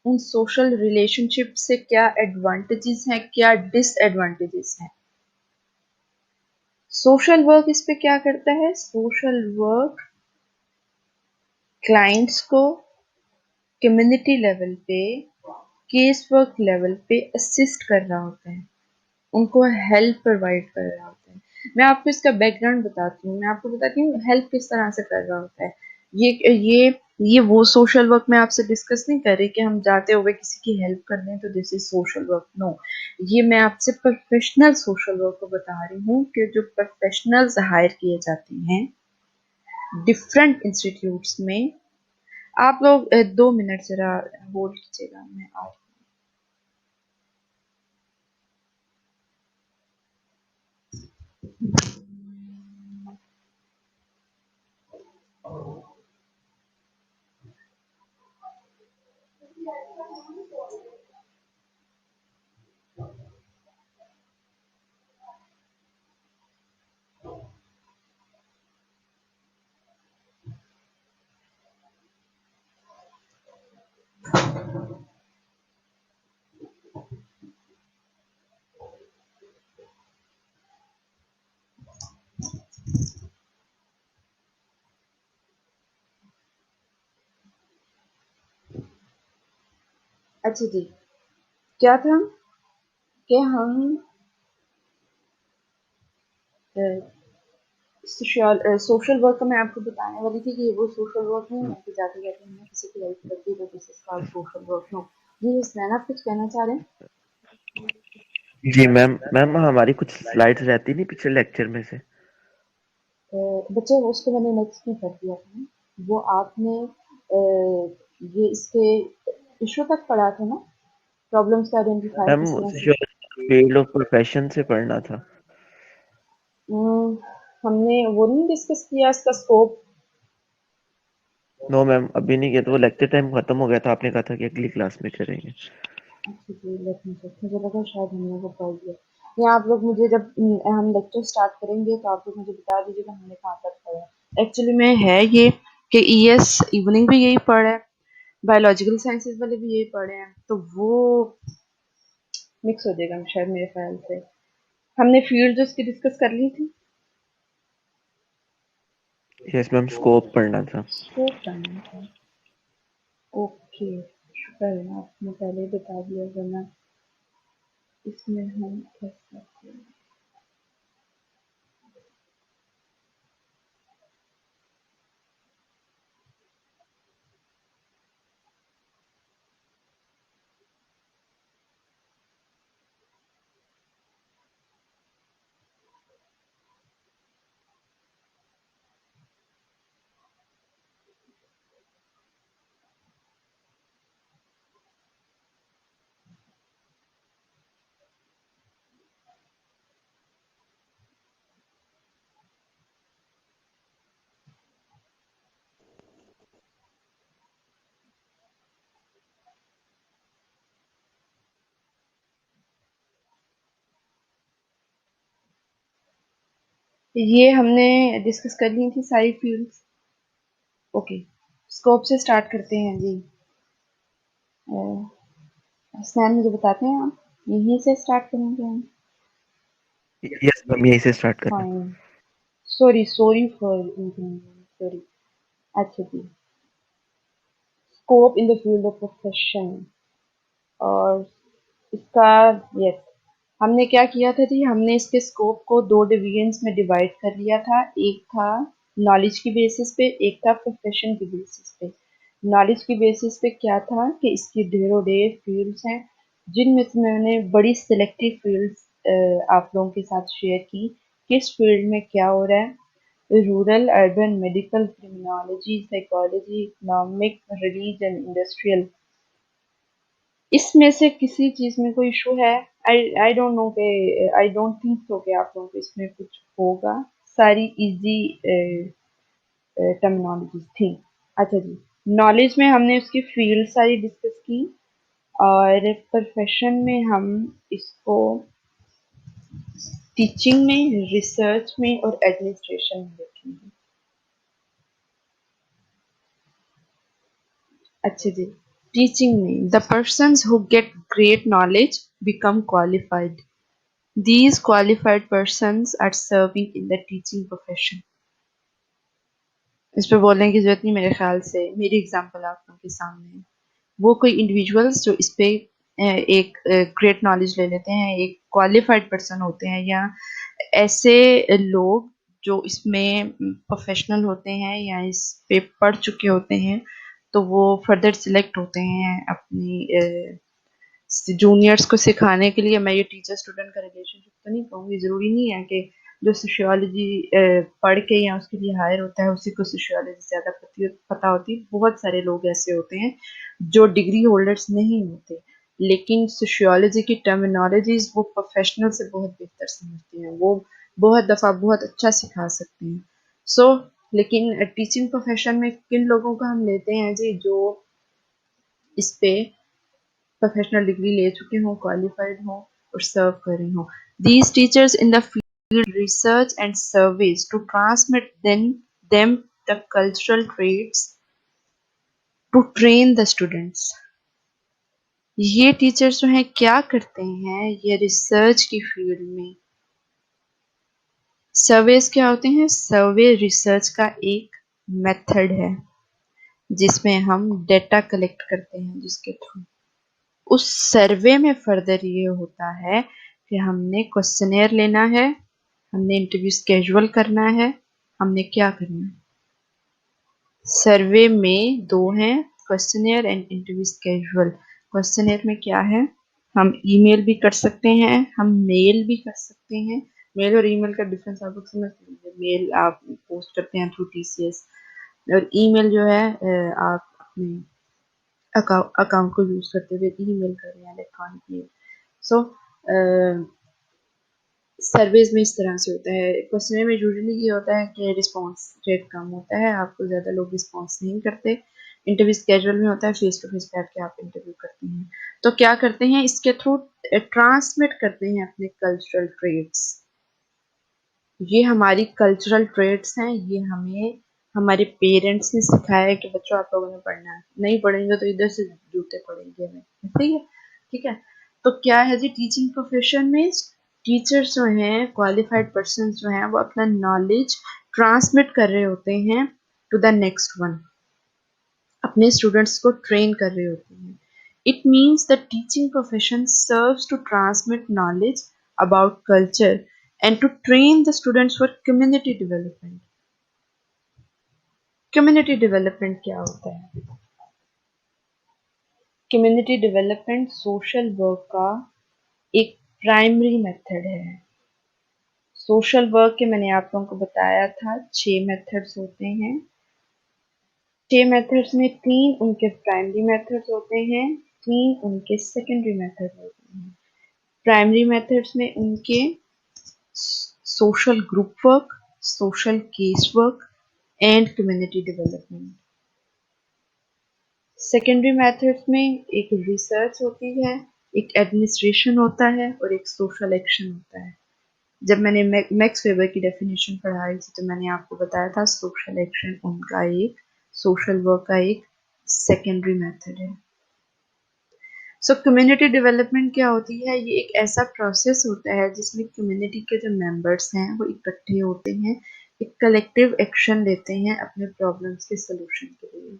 उन सोशल रिलेशनशिप से क्या एडवांटेजेस हैं, क्या डिसएडवांटेजेस हैं। सोशल वर्क इस पे क्या करता है? सोशल वर्क क्लाइंट्स को कम्युनिटी लेवल पे, केस वर्क लेवल पे असिस्ट कर रहा होता है, उनको हेल्प प्रोवाइड कर रहा होता है। मैं आपको इसका बैकग्राउंड बताती हूँ, मैं आपको बताती हूँ हेल्प किस तरह से कर रहा होता है। ये वो सोशल वर्क मैं आपसे डिस्कस नहीं कर रही कि हम जाते हुए किसी की हेल्प कर दें तो this is social work, no. ये मैं आपसे प्रोफेशनल सोशल वर्क को बता रही हूँ कि जो प्रोफेशनल्स हायर किए जाते हैं डिफरेंट इंस्टीट्यूट्स में। आप लोग 2 मिनट जरा होल्ड कीजिएगा, मैं आ रही हूँ। अच्छा जी, क्या था कि हम सोशल वर्क का मैं आपको बताने वाली थी कि ये वो सोशल वर्क नहीं है कि जाते जाते हमने किसी की हेल्प कर दी तो this is called social work, no. जी हसनैन, आप कुछ कहना चाह रहे हैं? जी मैम, मैम हमारी कुछ स्लाइड्स रहती नहीं पिछले लेक्चर में से। बच्चे उसको मैंने नेक्स्ट में कर दिया था, वो आपने ये इसके इशू तक पढ़ा था ना, प्रॉब्लम्स का आइडेंटिफाई मैम किस तरह से। फील्ड ऑफ प्रोफेशन से पढ़ना था। हम्म, हमने वो नहीं डिस्कस किया इसका स्कोप। नो मैम, अभी नहीं किया, तो वो लेक्चर टाइम खत्म हो गया था, आपने कहा था कि अगली क्लास में करेंगे। अच्छा जी, लेट मी चेक। मुझे लगा शायद हमने वो पढ़ लिया। या आप लोग मुझे जब हम लेक्चर स्टार्ट करेंगे तो आप लोग मुझे बता दीजिएगा हमने कहाँ तक पढ़ा। एक्चुअली में है ये कि ईएस इवनिंग भी यही पढ़ा है, बायोलॉजिकल साइंसेज वाले भी यही पढ़े हैं, तो वो मिक्स हो जाएगा शायद मेरे ख्याल से। हमने फील्ड जो उसकी डिस्कस कर ली थी। यस मैम, स्कोप पढ़ना था। स्कोप करना था। ओके, शुक्र है आपने पहले ही बता दिया, वरना इसमें हम कैसे करते हैं। ये हमने डिस्कस कर ली थी सारी फील्ड्स। ओके, स्कोप से स्टार्ट करते हैं जी। हसनैन मुझे बताते हैं आप, यहीं से स्टार्ट करेंगे हम? यस मैम, यहीं से स्टार्ट करना। Fine, sorry sorry for sorry. अच्छा जी, scope in the field of profession. और इसका, यस, हमने क्या किया था जी, हमने इसके स्कोप को दो डिवीजन्स में डिवाइड कर लिया था। एक था नॉलेज की बेसिस पे, एक था प्रोफेशन की बेसिस पे। नॉलेज की बेसिस पे क्या था कि इसकी ढेरों ढेर फील्ड्स हैं, जिनमें से मैंने बड़ी सिलेक्टिव फील्ड्स आप लोगों के साथ शेयर की। किस फील्ड में क्या हो रहा है, rural, urban, medical, criminology, psychology, economic, religion, industrial, इसमें से किसी चीज में कोई इशू है? आई डोंट नो के, आई डोंट थिंक सो कि आप लोगों को इसमें कुछ होगा। सारी इजी टर्मिनोलॉजीज थी। अच्छा जी, नॉलेज में हमने उसकी फील्ड सारी डिस्कस की, और प्रोफेशन में हम इसको टीचिंग में, रिसर्च में और एडमिनिस्ट्रेशन में देखेंगे। अच्छा जी, टीचिंग में the persons who get great knowledge become qualified. These qualified persons are serving in the teaching profession. इस पे बोलने की जरूरत नहीं मेरे ख्याल से, मेरी एग्जांपल आप लोगों के सामने है। वो कोई इंडिविजुअल्स जो इस पे एक ग्रेट नॉलेज ले लेते हैं, एक क्वालिफाइड पर्सन होते हैं, या ऐसे लोग जो इसमें प्रोफेशनल होते हैं या इस पे पढ़ चुके होते हैं, तो वो फर्दर सिलेक्ट होते हैं अपनी जूनियर्स को सिखाने के लिए। मैं ये टीचर स्टूडेंट का रिलेशनशिप तो नहीं कहूँगी, ज़रूरी नहीं है कि जो सोशियोलॉजी पढ़ के या उसके लिए हायर होता है उसी को सोशियोलॉजी ज़्यादा पता होती है। बहुत सारे लोग ऐसे होते हैं जो डिग्री होल्डर्स नहीं होते, लेकिन सोशियोलॉजी की टर्मिनोलॉजीज वो प्रोफेशनल से बहुत बेहतर समझते हैं, वो बहुत दफ़ा बहुत अच्छा सिखा सकते हैं। सो लेकिन टीचिंग प्रोफेशन में किन लोगों को हम लेते हैं जी, जो इस पे प्रोफेशनल डिग्री ले चुके हों, क्वालिफाइड हों और सर्व कर रहे हों। These teachers in the field research and surveys to transmit them the cultural traits to train the students. ये टीचर्स जो हैं क्या करते हैं, ये रिसर्च की फील्ड में। सर्वेस क्या होते हैं? सर्वे रिसर्च का एक मेथड है जिसमें हम डेटा कलेक्ट करते हैं, जिसके थ्रू उस सर्वे में फर्दर ये होता है कि हमने क्वेश्चनेयर लेना है, हमने इंटरव्यू स्केजुअल करना है, हमने क्या करना है। सर्वे में दो हैं, questionnaire and interview schedule. Questionnaire में क्या है, हम ईमेल भी कर सकते हैं, हम मेल भी कर सकते हैं। मेल और ईमेल का डिफरेंस आप लोग समझ लीजिए। मेल आप पोस्ट करते हैं थ्रू टीसीएस, और ईमेल जो है आप अपने अकाउंट को यूज करते हुए ईमेल कर रहे हैं, इलेक्ट्रॉनिक मेल। सो सर्वेज में इस तरह से होता है। क्वेश्चन में यूजुअली ये होता है कि रिस्पांस रेट कम होता है, आपको ज़्यादा लोग रिस्पांस नहीं करते, इंटरव्यू कैजुअल में होता है, फेस टू फेस बैठ के आप इंटरव्यू करते हैं। तो क्या करते हैं, इसके थ्रू ट्रांसमिट करते हैं अपने कल्चरल ट्रेड्स। ये हमारी कल्चरल ट्रेड्स हैं, ये हमें हमारे पेरेंट्स ने सिखाया है कि बच्चों आप लोगों ने पढ़ना है, नहीं पढ़ेंगे तो इधर से जूते पड़ेंगे हमें, सही है, ठीक है। तो क्या है जी, टीचिंग प्रोफेशन में टीचर्स जो हैं, क्वालिफाइड पर्सन जो हैं, वो अपना नॉलेज ट्रांसमिट कर रहे होते हैं टू द नेक्स्ट वन, अपने स्टूडेंट्स को ट्रेन कर रहे होते हैं। It means the teaching profession serves to transmit knowledge about culture and to train the students for community development. Community development क्या होता है? Community development social work का एक प्राइमरी मेथड है। सोशल वर्क के मैंने आप लोगों को बताया था 6 मेथड्स होते हैं। 6 मेथड्स में 3 उनके प्राइमरी मेथड्स होते हैं, 3 उनके सेकेंडरी मेथड होते हैं। प्राइमरी मेथड्स में उनके social group work, social case work and community development. Secondary methods में एक रिसर्च होती है, एक एडमिनिस्ट्रेशन होता है और एक सोशल एक्शन होता है। जब मैंने मैक्स वेबर की डेफिनेशन पढ़ाई थी तो मैंने आपको बताया था सोशल एक्शन उनका एक, सोशल वर्क का एक सेकेंडरी मेथड है। सो कम्युनिटी डेवलपमेंट क्या होती है? ये एक ऐसा प्रोसेस होता है जिसमें कम्युनिटी के जो मेंबर्स हैं वो इकट्ठे होते हैं, एक कलेक्टिव एक्शन लेते हैं अपने प्रॉब्लम्स के सोल्यूशन के लिए।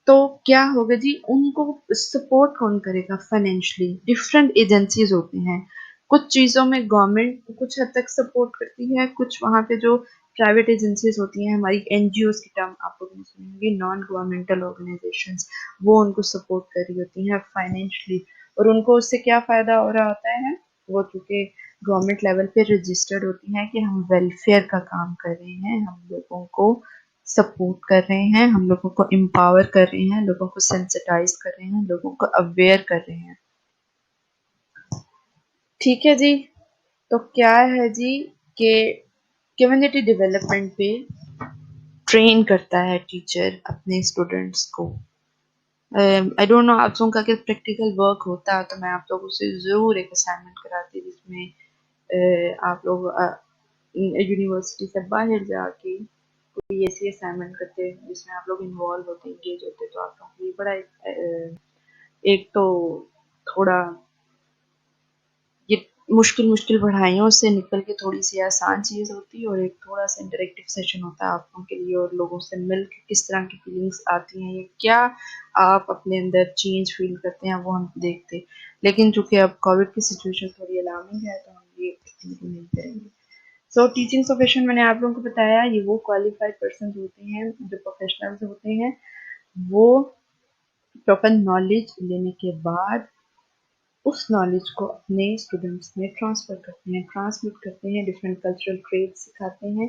तो क्या होगा जी, उनको सपोर्ट कौन करेगा फाइनेंशियली? डिफरेंट एजेंसीज होती हैं, कुछ चीज़ों में गवर्नमेंट कुछ हद तक सपोर्ट करती है, कुछ वहाँ पे जो प्राइवेट एजेंसीज होती हैं, हमारी एनजीओज की टर्म आप लोगों ने सुनी होगी, नॉन गवर्नमेंटल ऑर्गेनाइजेशंस, वो उनको सपोर्ट कर रही होती हैं फाइनेंशियली। और उनको उससे क्या फ़ायदा हो रहा होता है? वो चूँकि गवर्नमेंट लेवल पे रजिस्टर्ड होती हैं कि हम वेलफेयर का काम कर रहे हैं, हम लोगों को सपोर्ट कर रहे हैं, हम लोगों को एम्पावर कर रहे हैं, लोगों को सेंसिटाइज कर रहे हैं, लोगों को अवेयर कर रहे हैं। ठीक है जी। तो क्या है जी कि कम्युनिटी डेवलपमेंट पे ट्रेन करता है टीचर अपने स्टूडेंट्स को। आई डोंट नो आप लोगों का क्या प्रैक्टिकल वर्क होता है, तो मैं आप लोगों से ज़रूर एक असाइनमेंट कराती जिसमें आप लोग यूनिवर्सिटी से बाहर जाके कोई ऐसी असाइनमेंट करते हैं जिसमें आप लोग इन्वॉल्व होते हैं, एंगेज होते हैं, तो आप लोगों को ये बड़ा एक तो थोड़ा ये मुश्किल मुश्किल पढ़ाइयों से निकल के थोड़ी सी आसान चीज़ होती है, और एक थोड़ा सा इंटरेक्टिव सेशन होता है आप लोगों के लिए, और लोगों से मिल के किस तरह की फीलिंग्स आती हैं, ये क्या आप अपने अंदर चेंज फील करते हैं, वो हम देखते हैं। लेकिन चूंकि अब कोविड की सिचुएशन थोड़ी अलार्मिंग है तो हम ये नहीं करेंगे। सो टीचिंग प्रोफेशन मैंने आप लोगों को बताया, ये वो क्वालिफाइड पर्सन होते हैं, जो प्रोफेशनल्स होते हैं, वो प्रॉपर नॉलेज लेने के बाद उस नॉलेज को अपने स्टूडेंट्स में ट्रांसफर करते हैं, ट्रांसमिट करते हैं, डिफरेंट कल्चरल ट्रेड्स सिखाते हैं,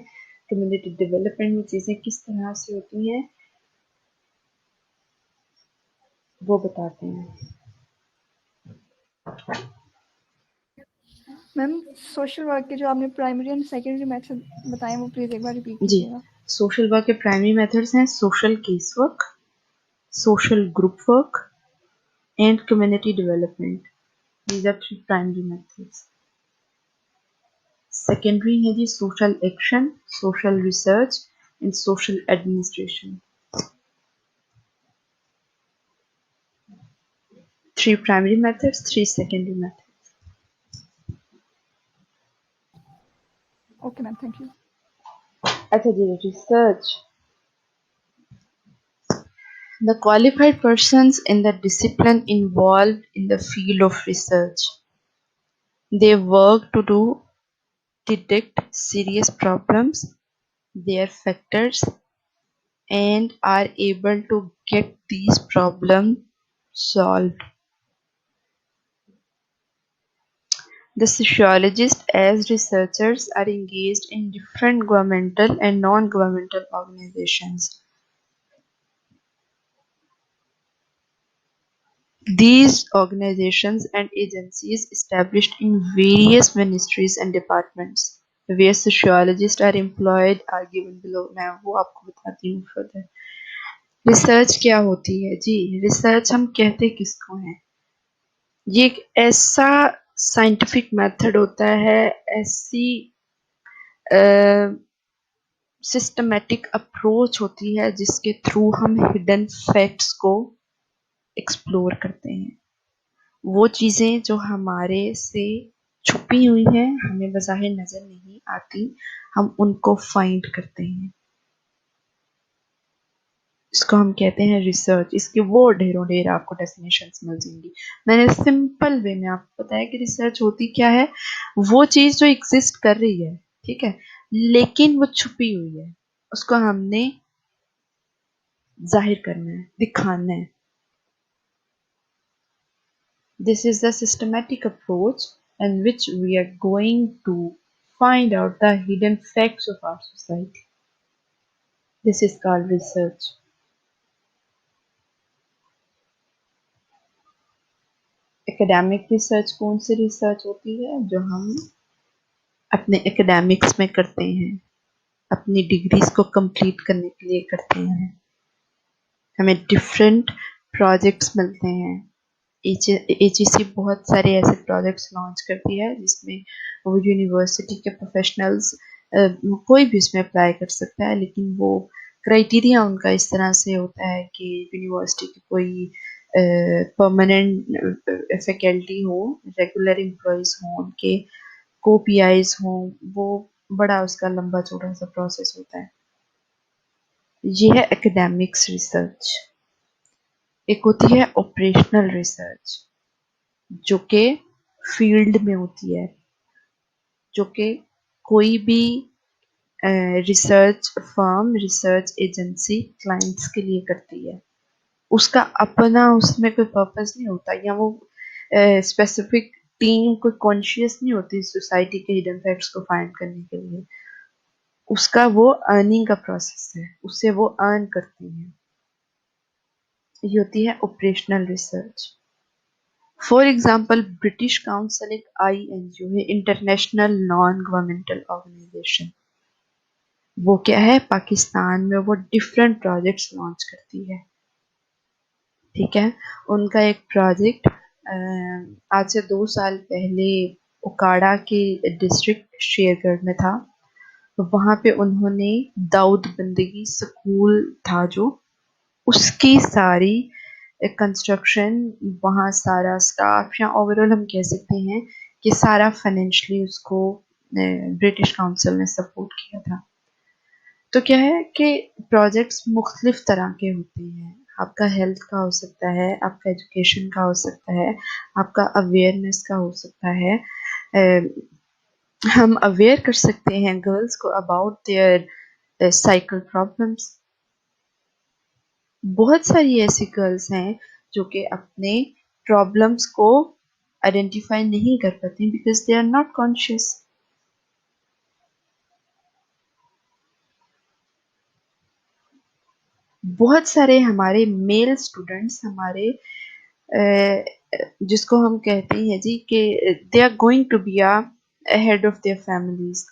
कम्युनिटी डेवलपमेंट में चीज़ें किस तरह से होती हैं वो बताते हैं। मैम सोशल वर्क के जो आपने प्राइमरी एंड सेकेंडरी मेथड बताए वो प्लीज एक बार रिपीट जी, कीजिएगा। सोशल वर्क के प्राइमरी मेथड्स हैं social case work, social group work and community development. These are 3 primary methods. Secondary है जी social action, social research and social administration. 3 primary methods, 3 secondary methods. Okay ma'am, thank you. अच्छा जी, research. The qualified persons in the discipline involved in the field of research. They work to detect serious problems, their factors, and are able to get these problems solved. The sociologists as researchers are engaged in different governmental and non-governmental organizations. These organizations and agencies established in various ministries and departments where sociologists are employed are given below. मैं वो आपको बताती हूँ further. Research क्या होती है जी? Research हम कहते किसको हैं? ये एक ऐसा साइंटिफिक मेथड होता है, ऐसी सिस्टमेटिक अप्रोच होती है जिसके थ्रू हम हिडन फैक्ट्स को एक्सप्लोर करते हैं। वो चीज़ें जो हमारे से छुपी हुई हैं, हमें बज़ाहिर नज़र नहीं आती, हम उनको फाइंड करते हैं। इसको हम कहते हैं रिसर्च। इसके वो ढेरों ढेर आपको डेफिनेशंस मिल जाएंगी। मैंने सिंपल वे में आपको बताया कि रिसर्च होती क्या है। वो चीज़ जो एग्जिस्ट कर रही है, ठीक है, लेकिन वो छुपी हुई है, उसको हमने जाहिर करना है, दिखाना है। This is the systematic approach in which we are going to find out the hidden facts of our society. This is called research. Academic research कौन सी रिसर्च होती है? जो हम अपने एकेडमिक्स में करते हैं, अपनी डिग्रीज को कंप्लीट करने के लिए करते हैं। हमें डिफरेंट प्रोजेक्ट्स मिलते हैं। HEC बहुत सारे ऐसे प्रोजेक्ट्स लॉन्च करती है जिसमें वो यूनिवर्सिटी के प्रोफेशनल्स कोई भी उसमें अप्लाई कर सकता है, लेकिन वो क्राइटेरिया उनका इस तरह से होता है कि यूनिवर्सिटी की कोई परमानेंट फैकल्टी हो, रेगुलर एम्प्लॉयज़ हों, उनके को PIs हों, वो बड़ा उसका लंबा चौड़ा सा प्रोसेस होता है। ये है एकेडमिक्स रिसर्च। एक होती है ऑपरेशनल रिसर्च, जो कि फील्ड में होती है, जो कि कोई भी research firm, research agency clients के लिए करती है। उसका अपना उसमें कोई पर्पस नहीं होता, या वो स्पेसिफिक टीम कोई कॉन्शियस नहीं होती सोसाइटी के हिडन फैक्ट्स को फाइंड करने के लिए। उसका वो अर्निंग का प्रोसेस है, उससे वो अर्न करती है। ये होती है operational research. For example, British council एक INGO है, इंटरनेशनल नॉन गवर्नमेंटल ऑर्गेनाइजेशन। वो क्या है? पाकिस्तान में वो डिफरेंट प्रोजेक्ट्स लॉन्च करती है, ठीक है। उनका एक प्रोजेक्ट आज से 2 साल पहले उकाड़ा के डिस्ट्रिक्ट शेरगढ़ में था। तो वहाँ पे उन्होंने दाऊद बंदगी स्कूल था जो, उसकी सारी कंस्ट्रक्शन, वहाँ सारा स्टाफ, या ओवरऑल हम कह सकते हैं कि सारा फाइनेंशियली उसको ब्रिटिश काउंसिल ने सपोर्ट किया था। तो क्या है कि प्रोजेक्ट्स मुख्तलिफ तरह के होते हैं। आपका हेल्थ का हो सकता है, आपका एजुकेशन का हो सकता है, आपका अवेयरनेस का हो सकता है। हम अवेयर कर सकते हैं गर्ल्स को अबाउट देयर साइकिल प्रॉब्लम्स। बहुत सारी ऐसी गर्ल्स हैं जो कि अपने प्रॉब्लम्स को आइडेंटिफाई नहीं कर पाती because they are not conscious. बहुत सारे हमारे मेल स्टूडेंट्स, हमारे जिसको हम कहते हैं जी कि they are going to be a head of their families,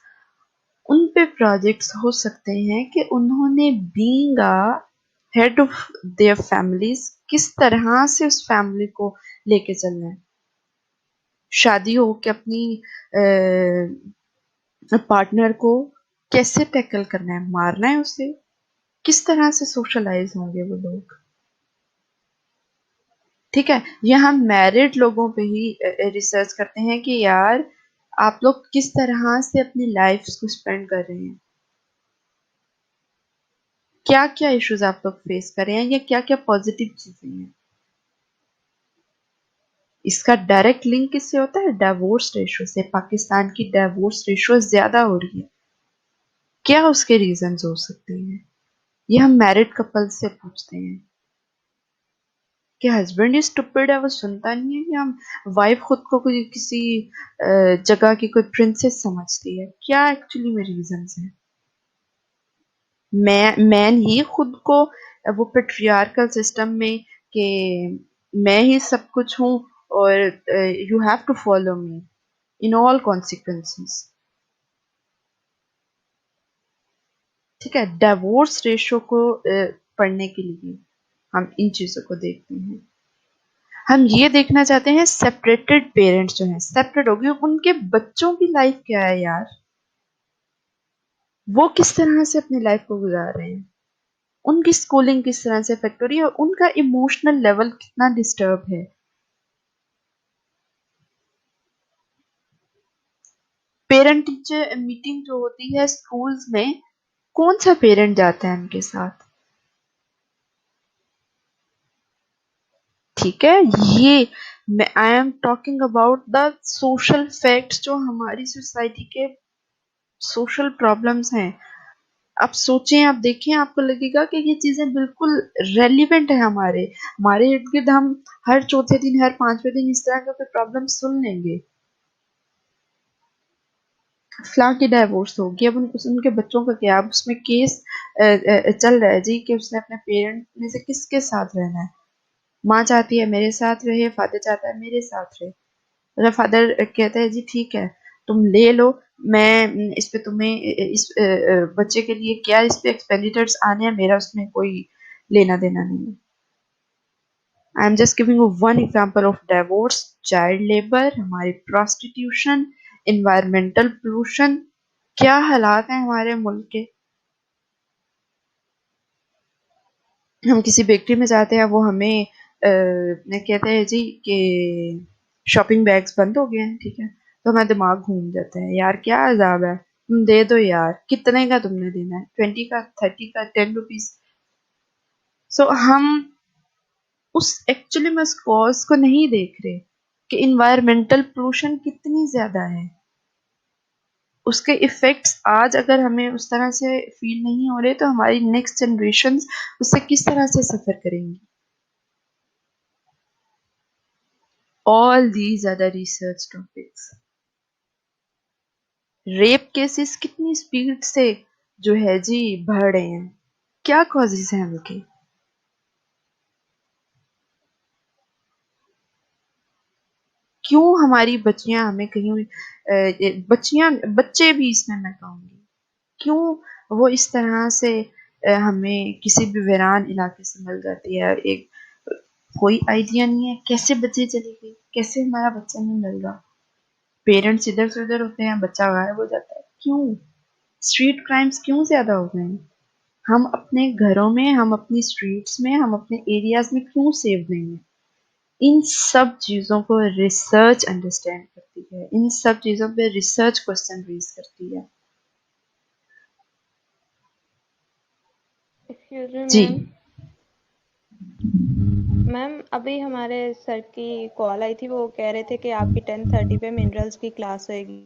उन पे प्रोजेक्ट्स हो सकते हैं कि उन्होंने being a head of their families किस तरह से उस फैमिली को लेके चलना है। शादी हो के अपनी पार्टनर को कैसे टैकल करना है, मारना है उसे, किस तरह से सोशलाइज होंगे वो लोग, ठीक है। ये हम मैरिड लोगों पे ही रिसर्च करते हैं कि यार आप लोग किस तरह से अपनी लाइफ को स्पेंड कर रहे हैं, क्या क्या इश्यूज आप लोग फेस कर रहे हैं, या क्या क्या पॉजिटिव चीजें हैं। इसका डायरेक्ट लिंक किससे होता है? डिवोर्स रेशो से। पाकिस्तान की डिवोर्स रेशो ज्यादा हो रही है, क्या उसके रीजंस हो सकते हैं? ये हम मैरिड कपल से पूछते हैं कि हस्बैंड ही स्टूपिड है, वो सुनता नहीं है, या हम वाइफ खुद को कोई किसी जगह की कोई प्रिंसेस समझती है? क्या एक्चुअली में रीजंस हैं? मैन ही खुद को वो पेट्रियार्कल सिस्टम में कि मैं ही सब कुछ हूँ और you have to follow me in all consequences. ठीक है, डिवोर्स रेशो को पढ़ने के लिए हम इन चीजों को देखते हैं। हम ये देखना चाहते हैं सेपरेटेड पेरेंट्स जो हैं, सेपरेट हो गए, उनके बच्चों की लाइफ क्या है यार, वो किस तरह से अपनी लाइफ को गुजार रहे हैं, उनकी स्कूलिंग किस तरह से इफेक्ट हो रही है, उनका इमोशनल लेवल कितना डिस्टर्ब है। पेरेंट टीचर मीटिंग जो होती है स्कूल्स में, कौन सा पेरेंट जाता है उनके साथ? ठीक है, ये I am talking about the social facts जो हमारी सोसाइटी के सोशल प्रॉब्लम्स हैं। आप सोचें, आप देखें, आपको लगेगा कि ये चीजें बिल्कुल रेलिवेंट है हमारे हमारे इर्द गिर्द। हम हर चौथे दिन, हर पांचवें दिन इस तरह का कोई प्रॉब्लम सुन लेंगे। फलां की डाइवोर्स होगी, अब उनके बच्चों का क्या? अब उसमें केस चल रहा है जी कि उसने अपने पेरेंट में से किसके साथ रहना है। माँ चाहती है मेरे साथ रहे, फादर चाहता है मेरे साथ रहे। मतलब फादर कहता है जी ठीक है, तुम ले लो, मैं इस पे तुम्हें इस बच्चे के लिए क्या इस पे एक्सपेंडिचर्स आने हैं, मेरा उसमें कोई लेना देना नहीं है। I am just giving you one example of divorce, child labour, हमारी प्रोस्टिट्यूशन, इन्वायरमेंटल पोल्यूशन, क्या हालात हैं हमारे मुल्क के। हम किसी बेकरी में जाते हैं, वो हमें कहते हैं जी कि शॉपिंग बैग्स बंद हो गए हैं, ठीक है, तो हमारा दिमाग घूम जाता है, यार क्या अजाब है, तुम दे दो यार, कितने का तुमने देना है, 20 का, 30 का, 10 रुपीज। सो हम उस एक्चुअली में उस कॉज को नहीं देख रहे कि इन्वायरमेंटल पोल्यूशन कितनी ज्यादा है। उसके इफेक्ट्स आज अगर हमें उस तरह से फील नहीं हो रहे, तो हमारी नेक्स्ट जनरेशन उससे किस तरह से सफर करेंगी। All these are the research topics. Rape cases कितनी स्पीड से जो है जी बढ़ रहे हैं, क्या कॉजेज हैं उनके? क्यों हमारी बच्चियां हमें कहीं बच्चियां बच्चे भी इसमें मैं कहूंगी, क्यों वो इस तरह से हमें किसी भी वीरान इलाके से मिल जाती है, एक कोई आइडिया नहीं है कैसे बच्चे चली गई, कैसे हमारा बच्चा नहीं मिल रहा। पेरेंट्स इधर से उधर होते हैं, बच्चा गायब हो जाता है, क्यों? स्ट्रीट क्राइम्स क्यों ज्यादा हो गए हैं? हम अपने घरों में, हम अपनी स्ट्रीट्स में, हम अपने एरियाज में क्यों सेफ नहीं है? इन सब चीजों को रिसर्च अंडरस्टैंड करती है, इन सब चीजों पे रिसर्च क्वेश्चन रेज करती है। एक्सक्यूज मी जी। मैम। मैम अभी हमारे सर की कॉल आई थी, वो कह रहे थे कि आपकी 10:30 पे मिनरल्स की क्लास होएगी,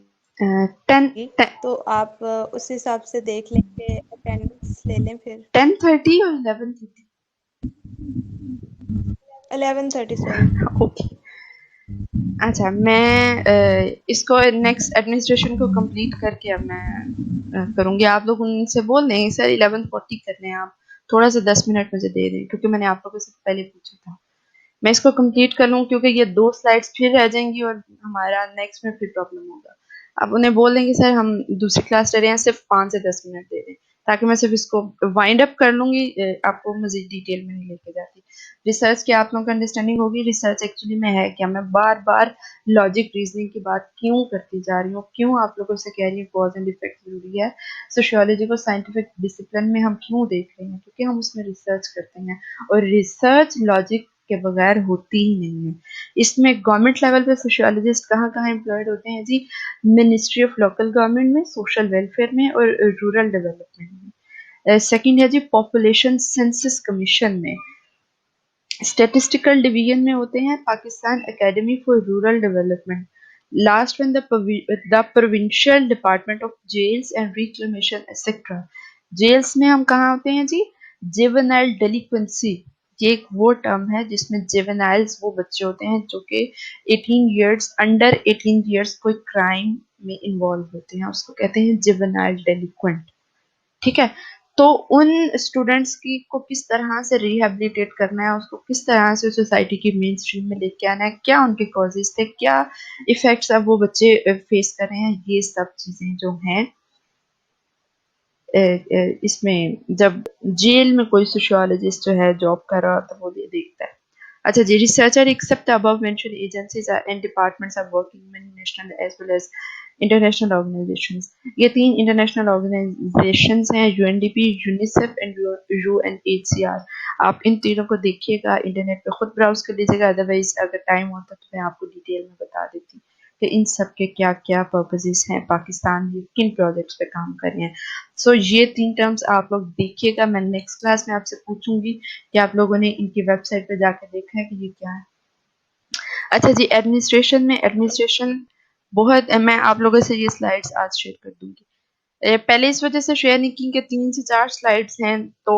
10 तो आप उस हिसाब से देख लें कि अटेंडेंस ले लें फिर। 10:30 और 11:30? 11:30 सॉरी। ओके, अच्छा, मैं इसको नेक्स्ट एडमिनिस्ट्रेशन को कंप्लीट करके अब मैं करूंगी। आप लोग उनसे बोल देंगे सर 11:40 कर लें, आप थोड़ा सा 10 मिनट मुझे दे दें, क्योंकि मैंने आप लोगों से पहले पूछा था। मैं इसको कंप्लीट कर लूँ, क्योंकि ये 2 स्लाइड्स फिर रह जाएंगी और हमारा नेक्स्ट में फिर प्रॉब्लम होगा। आप उन्हें बोल देंगे सर हम दूसरी क्लास ले रहे हैं, सिर्फ 5 से 10 मिनट दे दें, ताकि मैं सिर्फ इसको वाइंड अप कर लूंगी, आपको मजीद डिटेल में नहीं लेके जाती। रिसर्च की आप लोगों को अंडरस्टैंडिंग होगी, रिसर्च एक्चुअली में है क्या, मैं बार बार लॉजिक रीजनिंग की बात क्यों करती जा रही हूँ, क्यों आप लोगों से कह रही हूँ कॉज एंड इफेक्ट जरूरी है। सोशियोलॉजी को साइंटिफिक डिसिप्लिन में हम क्यों देख रहे हैं, क्योंकि हम उसमें रिसर्च करते हैं, और रिसर्च लॉजिक के बगैर होती ही नहीं है। इसमें गवर्नमेंट लेवल पे सोशियोलॉजिस्ट कहाँ कहाँ एम्प्लॉयड होते हैं जी? मिनिस्ट्री ऑफ लोकल गवर्नमेंट में, सोशल वेलफेयर में, और रूरल डेवलपमेंट में। सेकंड है जी पॉपुलेशन सेंसस कमीशन में। स्टैटिस्टिकल डिवीजन में होते हैं Pakistan academy for rural development. Last one the provincial department of jails and reclamation etcetera. Jails में हम कहाँ होते हैं जी? जुवेनाइल डेलिक्वेंसी, ये एक वो टर्म है जिसमें जुवेनाइल्स वो बच्चे होते हैं जो कि 18 इयर्स, अंडर 18 इयर्स कोई क्राइम में इन्वॉल्व होते हैं, उसको कहते हैं जुवेनाइल डेलिक्वेंट। ठीक है, तो उन स्टूडेंट्स की को किस तरह से रिहेबिलिटेट करना है, उसको किस तरह से सोसाइटी की मेन स्ट्रीम में लेके आना है, क्या उनके कॉजेज थे, क्या इफेक्ट्स अब वो बच्चे फेस कर रहे हैं, ये सब चीजें जो हैं इसमें जब जेल में कोई सोशियोलॉजिस्ट जो है जॉब कर रहा होता है वो ये देखता है। अच्छा जी, researcher except above mentioned agencies and departments are working in many national as well as international organizations। ये 3 इंटरनेशनल ऑर्गेनाइजेशंस हैं, यूएनडीपी, यूनिसेफ एंड यूएनएचसीआर। आप इन तीनों को देखिएगा, इंटरनेट पे खुद ब्राउज कर लीजिएगा, अदरवाइज अगर टाइम होता तो मैं आपको डिटेल में बता देती कि इन सब के क्या क्या पर्पसेस हैं, पाकिस्तान में किन प्रोजेक्ट्स पे काम कर रहे हैं। सो ये 3 टर्म्स आप लोग देखिएगा, मैं नेक्स्ट क्लास में आपसे पूछूंगी कि आप लोगों ने इनकी वेबसाइट पे जाकर देखा है कि ये क्या है। अच्छा जी, एडमिनिस्ट्रेशन बहुत, मैं आप लोगों से ये स्लाइड्स आज शेयर कर दूंगी। पहले इस वजह से शेयर नहीं की कि 3 से 4 स्लाइड्स हैं, तो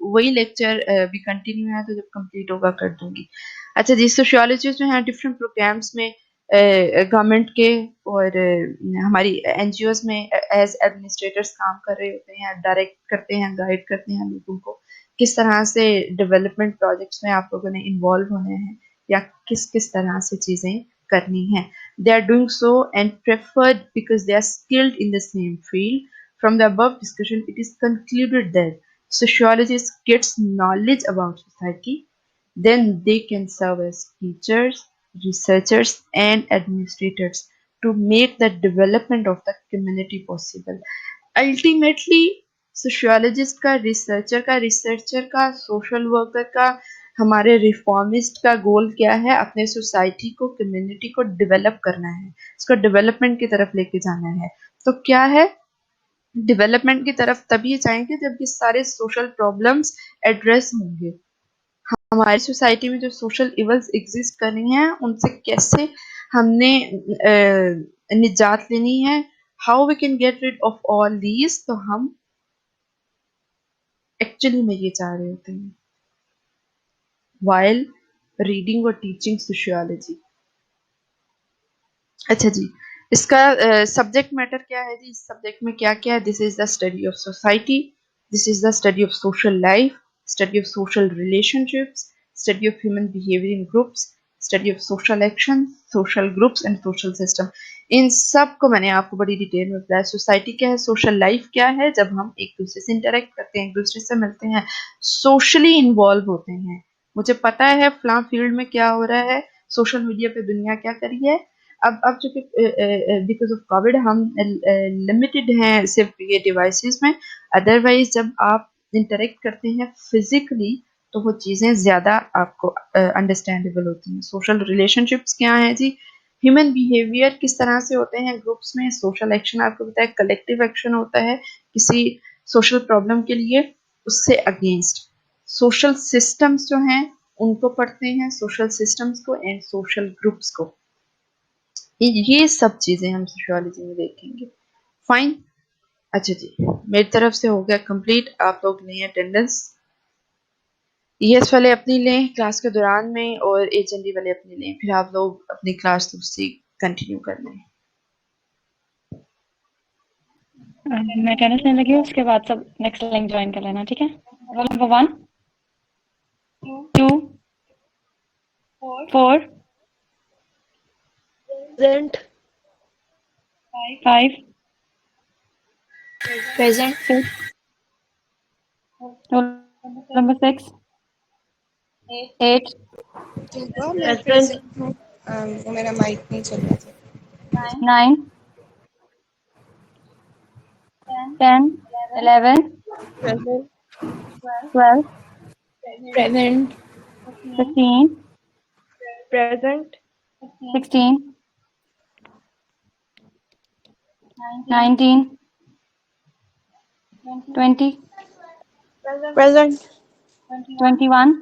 वही लेक्चर भी कंटिन्यू है, तो जब कंप्लीट होगा कर दूंगी। अच्छा जी, सोशियोलॉजिस्ट जो हैं डिफरेंट प्रोग्राम्स में गवर्नमेंट के और हमारी एनजीओज में एज एडमिनिस्ट्रेटर्स काम कर रहे होते हैं, डायरेक्ट करते हैं, गाइड करते हैं लोगों को किस तरह से डेवलपमेंट प्रोजेक्ट्स में आप लोगों ने इन्वॉल्व होने हैं या किस किस तरह से चीज़ें करनी हैं। They are doing so and preferred because they are skilled in the same field. From the above discussion, it is concluded that sociologists gets knowledge about society, then they can serve as teachers, researchers, and administrators to make the development of the community possible. Ultimately, sociologist का, researcher का, social worker का, हमारे reformist का गोल क्या है? अपने society को, community को डेवलप करना है, इसको डेवलपमेंट की तरफ लेके जाना है। तो क्या है, डेवलपमेंट की तरफ तभी जाएंगे जब ये सारे सोशल प्रॉब्लम्स एड्रेस होंगे। हमारी सोसाइटी में जो सोशल इवल्स एग्जिस्ट कर रही हैं उनसे कैसे हमने निजात लेनी है, how we can get rid of all these, तो हम एक्चुअली में ये चाह रहे होते हैं while reading or teaching sociology। अच्छा जी, इसका सब्जेक्ट मैटर क्या है जी? इस सब्जेक्ट में क्या क्या है? This is the study of society, this is the study of social life, study of social relationships, study of human behaviour in groups, study of social action, social groups and social system. इन सब को मैंने आपको बड़ी detail में बताया। Society क्या है, सोशल लाइफ क्या है, जब हम एक दूसरे से इंटरेक्ट करते हैं, एक दूसरे से मिलते हैं, सोशली इन्वॉल्व होते हैं। मुझे पता है फलां फील्ड में क्या हो रहा है, सोशल मीडिया पे दुनिया क्या कर रही है। अब जो कि बिकॉज ऑफ कोविड हम लिमिटेड हैं सिर्फ ये डिवाइसेस में, अदरवाइज जब आप इंटरेक्ट करते हैं फिजिकली तो वो चीज़ें ज़्यादा आपको अंडरस्टैंडेबल होती हैं। सोशल रिलेशनशिप्स क्या हैं जी? ह्यूमन बिहेवियर किस तरह से होते हैं ग्रुप्स में, सोशल एक्शन आपको पता है, कलेक्टिव एक्शन होता है किसी सोशल प्रॉब्लम के लिए, उससे अगेंस्ट। सोशल सिस्टम्स जो हैं उनको पढ़ते हैं, सोशल सिस्टम्स को एंड सोशल ग्रुप्स को। ये सब चीजें हम सोशियोलॉजी में देखेंगे। फाइन, अच्छा जी, मेरी तरफ से हो गया कंप्लीट। आप लोग लें अटेंडेंस, ईएस वाले अपनी लें क्लास के दौरान में और एचएनडी वाले अपनी लें, फिर आप लोग अपनी क्लास दूसरी कंटिन्यू कर लें। मैं अटेंडेंस लेने लगी हूँ, उसके बाद सब नेक्स्ट लिंक ज्वाइन कर लेना, ठीक है? Roll number 1 2 4 Present. 5 Present. 6 roll number 6 8 Present. वो मेरा माइक नहीं चल रहा था। 9 10 11 Present. 12 Present. 15 Present. 16 19 20 Present. 21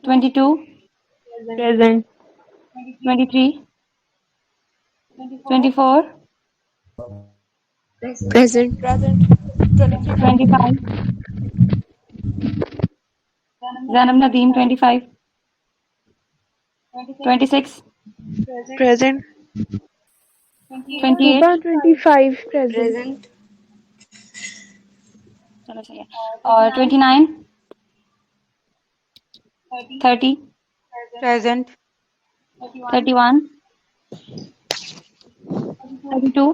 22 Present. 23 24 Present. Present. 25 Zanab Nadeem 25 26 Present. 28 25. Present. चलो सही है, और 29 30 Present. 31 32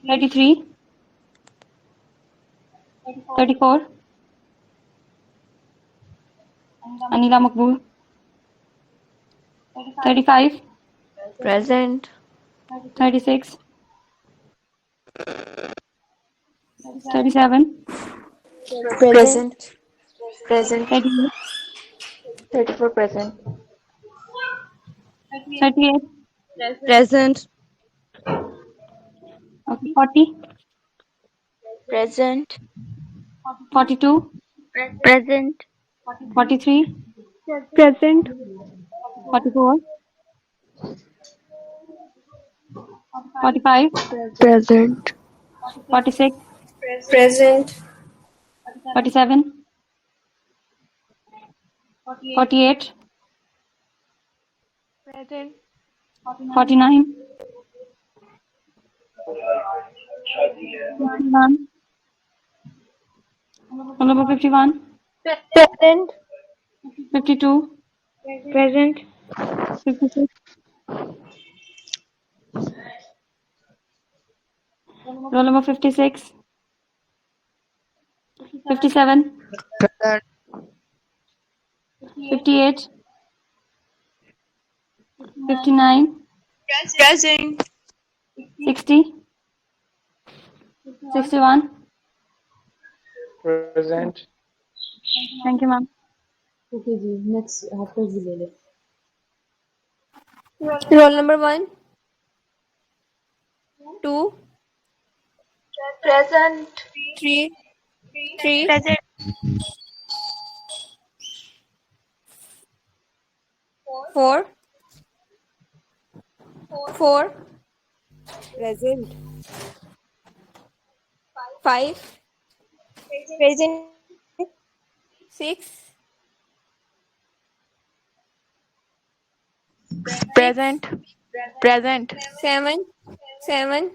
33 34. Anila Makbul. 35. Present. 36. 37. Present. Present. 38. 34 present. 38. Present. Okay. 40. Present. 42. Present. 43. Present. 44. 45. Present. 46. Present. 47. 48. Present. 49. 51. Roll number 51. Present. 52. Present. 56. Roll number 56. 57. Present. 58. 59. Present. 60. 61. Present. Thank you, ma'am. Okay जी, next आपका जी ले ले। Roll number 1. 2. Present. 3. 3. Present. 4. 4. Present. 5. Present. 6. Present. Present. 7. 7.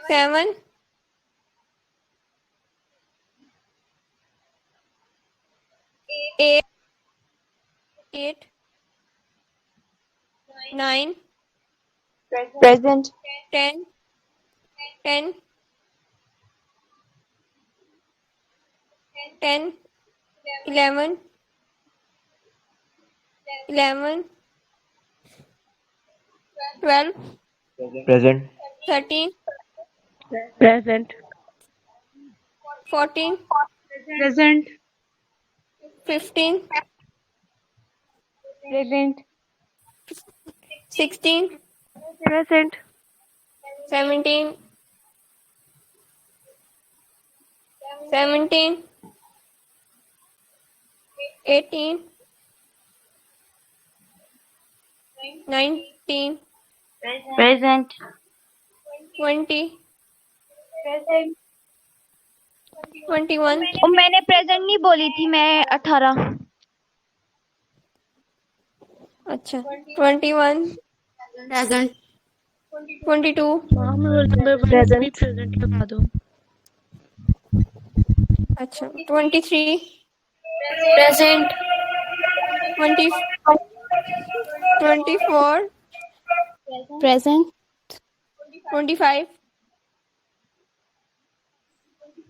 7. 8. 8. 9. Present. 10. 10. 10. 11. 11. 12. Present. 13. Present. 14. Present. 15. Present. 16. Present. 17. 17. 18. 19. Present. 20. 21. और मैंने present नहीं बोली थी, मैं 18। अच्छा 21. प्रेजेंट। 22. प्रेजेंट लगा दो। अच्छा 23. Present. 20. 24. Present. 25.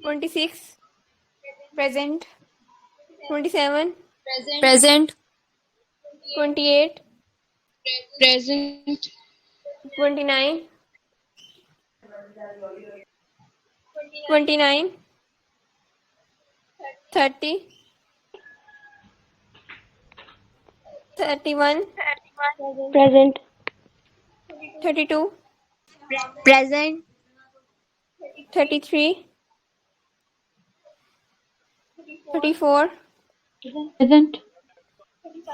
26. Present. 27. Present. 28. Present. 29. 29. 30. 31. Present. 32. Present. 33. 34. Present.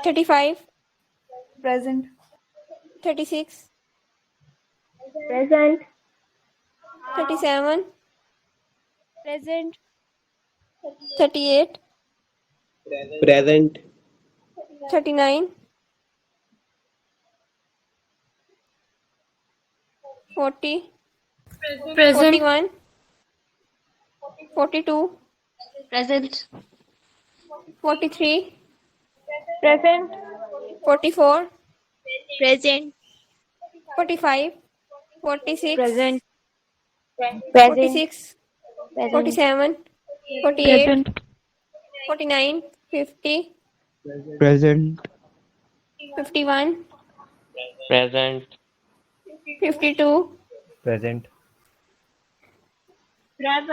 35. Present. 36. Present. 37. Present. 38. Present. 39. 40. Present. 41. 42. Present. 43. Present. 44. Present. 45. 46. Present. 46. 47, 48, Present. 49, 50, Present. 51, Present. 52, Present.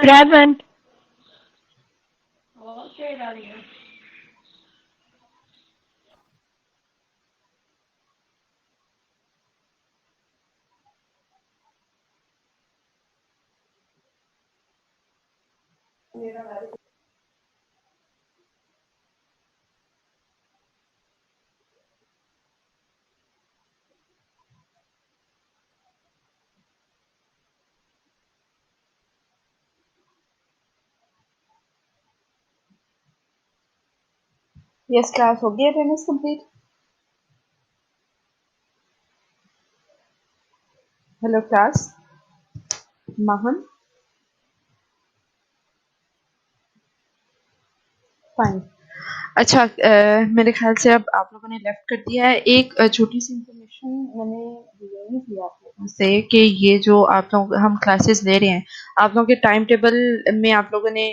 Present. Yes class हो गई अटेंडेंस कंप्लीट। हेलो क्लास, महन, फाइन। अच्छा, मेरे ख्याल से अब आप लोगों ने लेफ्ट कर दिया है। एक छोटी सी इंफॉर्मेशन मैंने लेनी थी आप लोगों से कि ये जो आप लोग हम क्लासेस ले रहे हैं, आप लोगों के टाइम टेबल में आप लोगों ने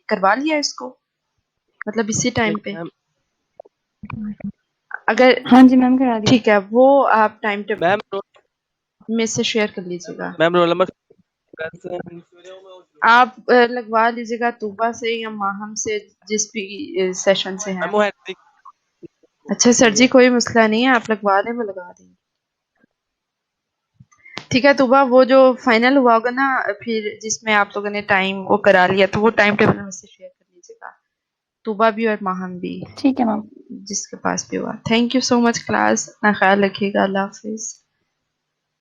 करवा लिया इसको, मतलब इसी टाइम पे? अगर हाँ जी मैम, करा दिया। ठीक है, वो आप टाइम टेबल मैम में से शेयर कर लीजिएगा। मैम रोल नंबर आप लगवा लीजिएगा तूबा से या माहम से, जिस भी सेशन से है। मैम वो है अच्छा सर जी, कोई मसला नहीं है, आप लगवा दें, मैं लगा देंगे। ठीक है तूबा, वो जो फाइनल हुआ होगा ना फिर जिसमें आप लोगों ने टाइम वो करा लिया, तो वो टाइम टेबल मुझसे शेयर कर लीजिएगा, तूबा भी और माहम भी, ठीक है मैम। जिसके पास भी हुआ। Thank you so much class, अपना ख्याल रखिएगा, अल्लाह हाफिज।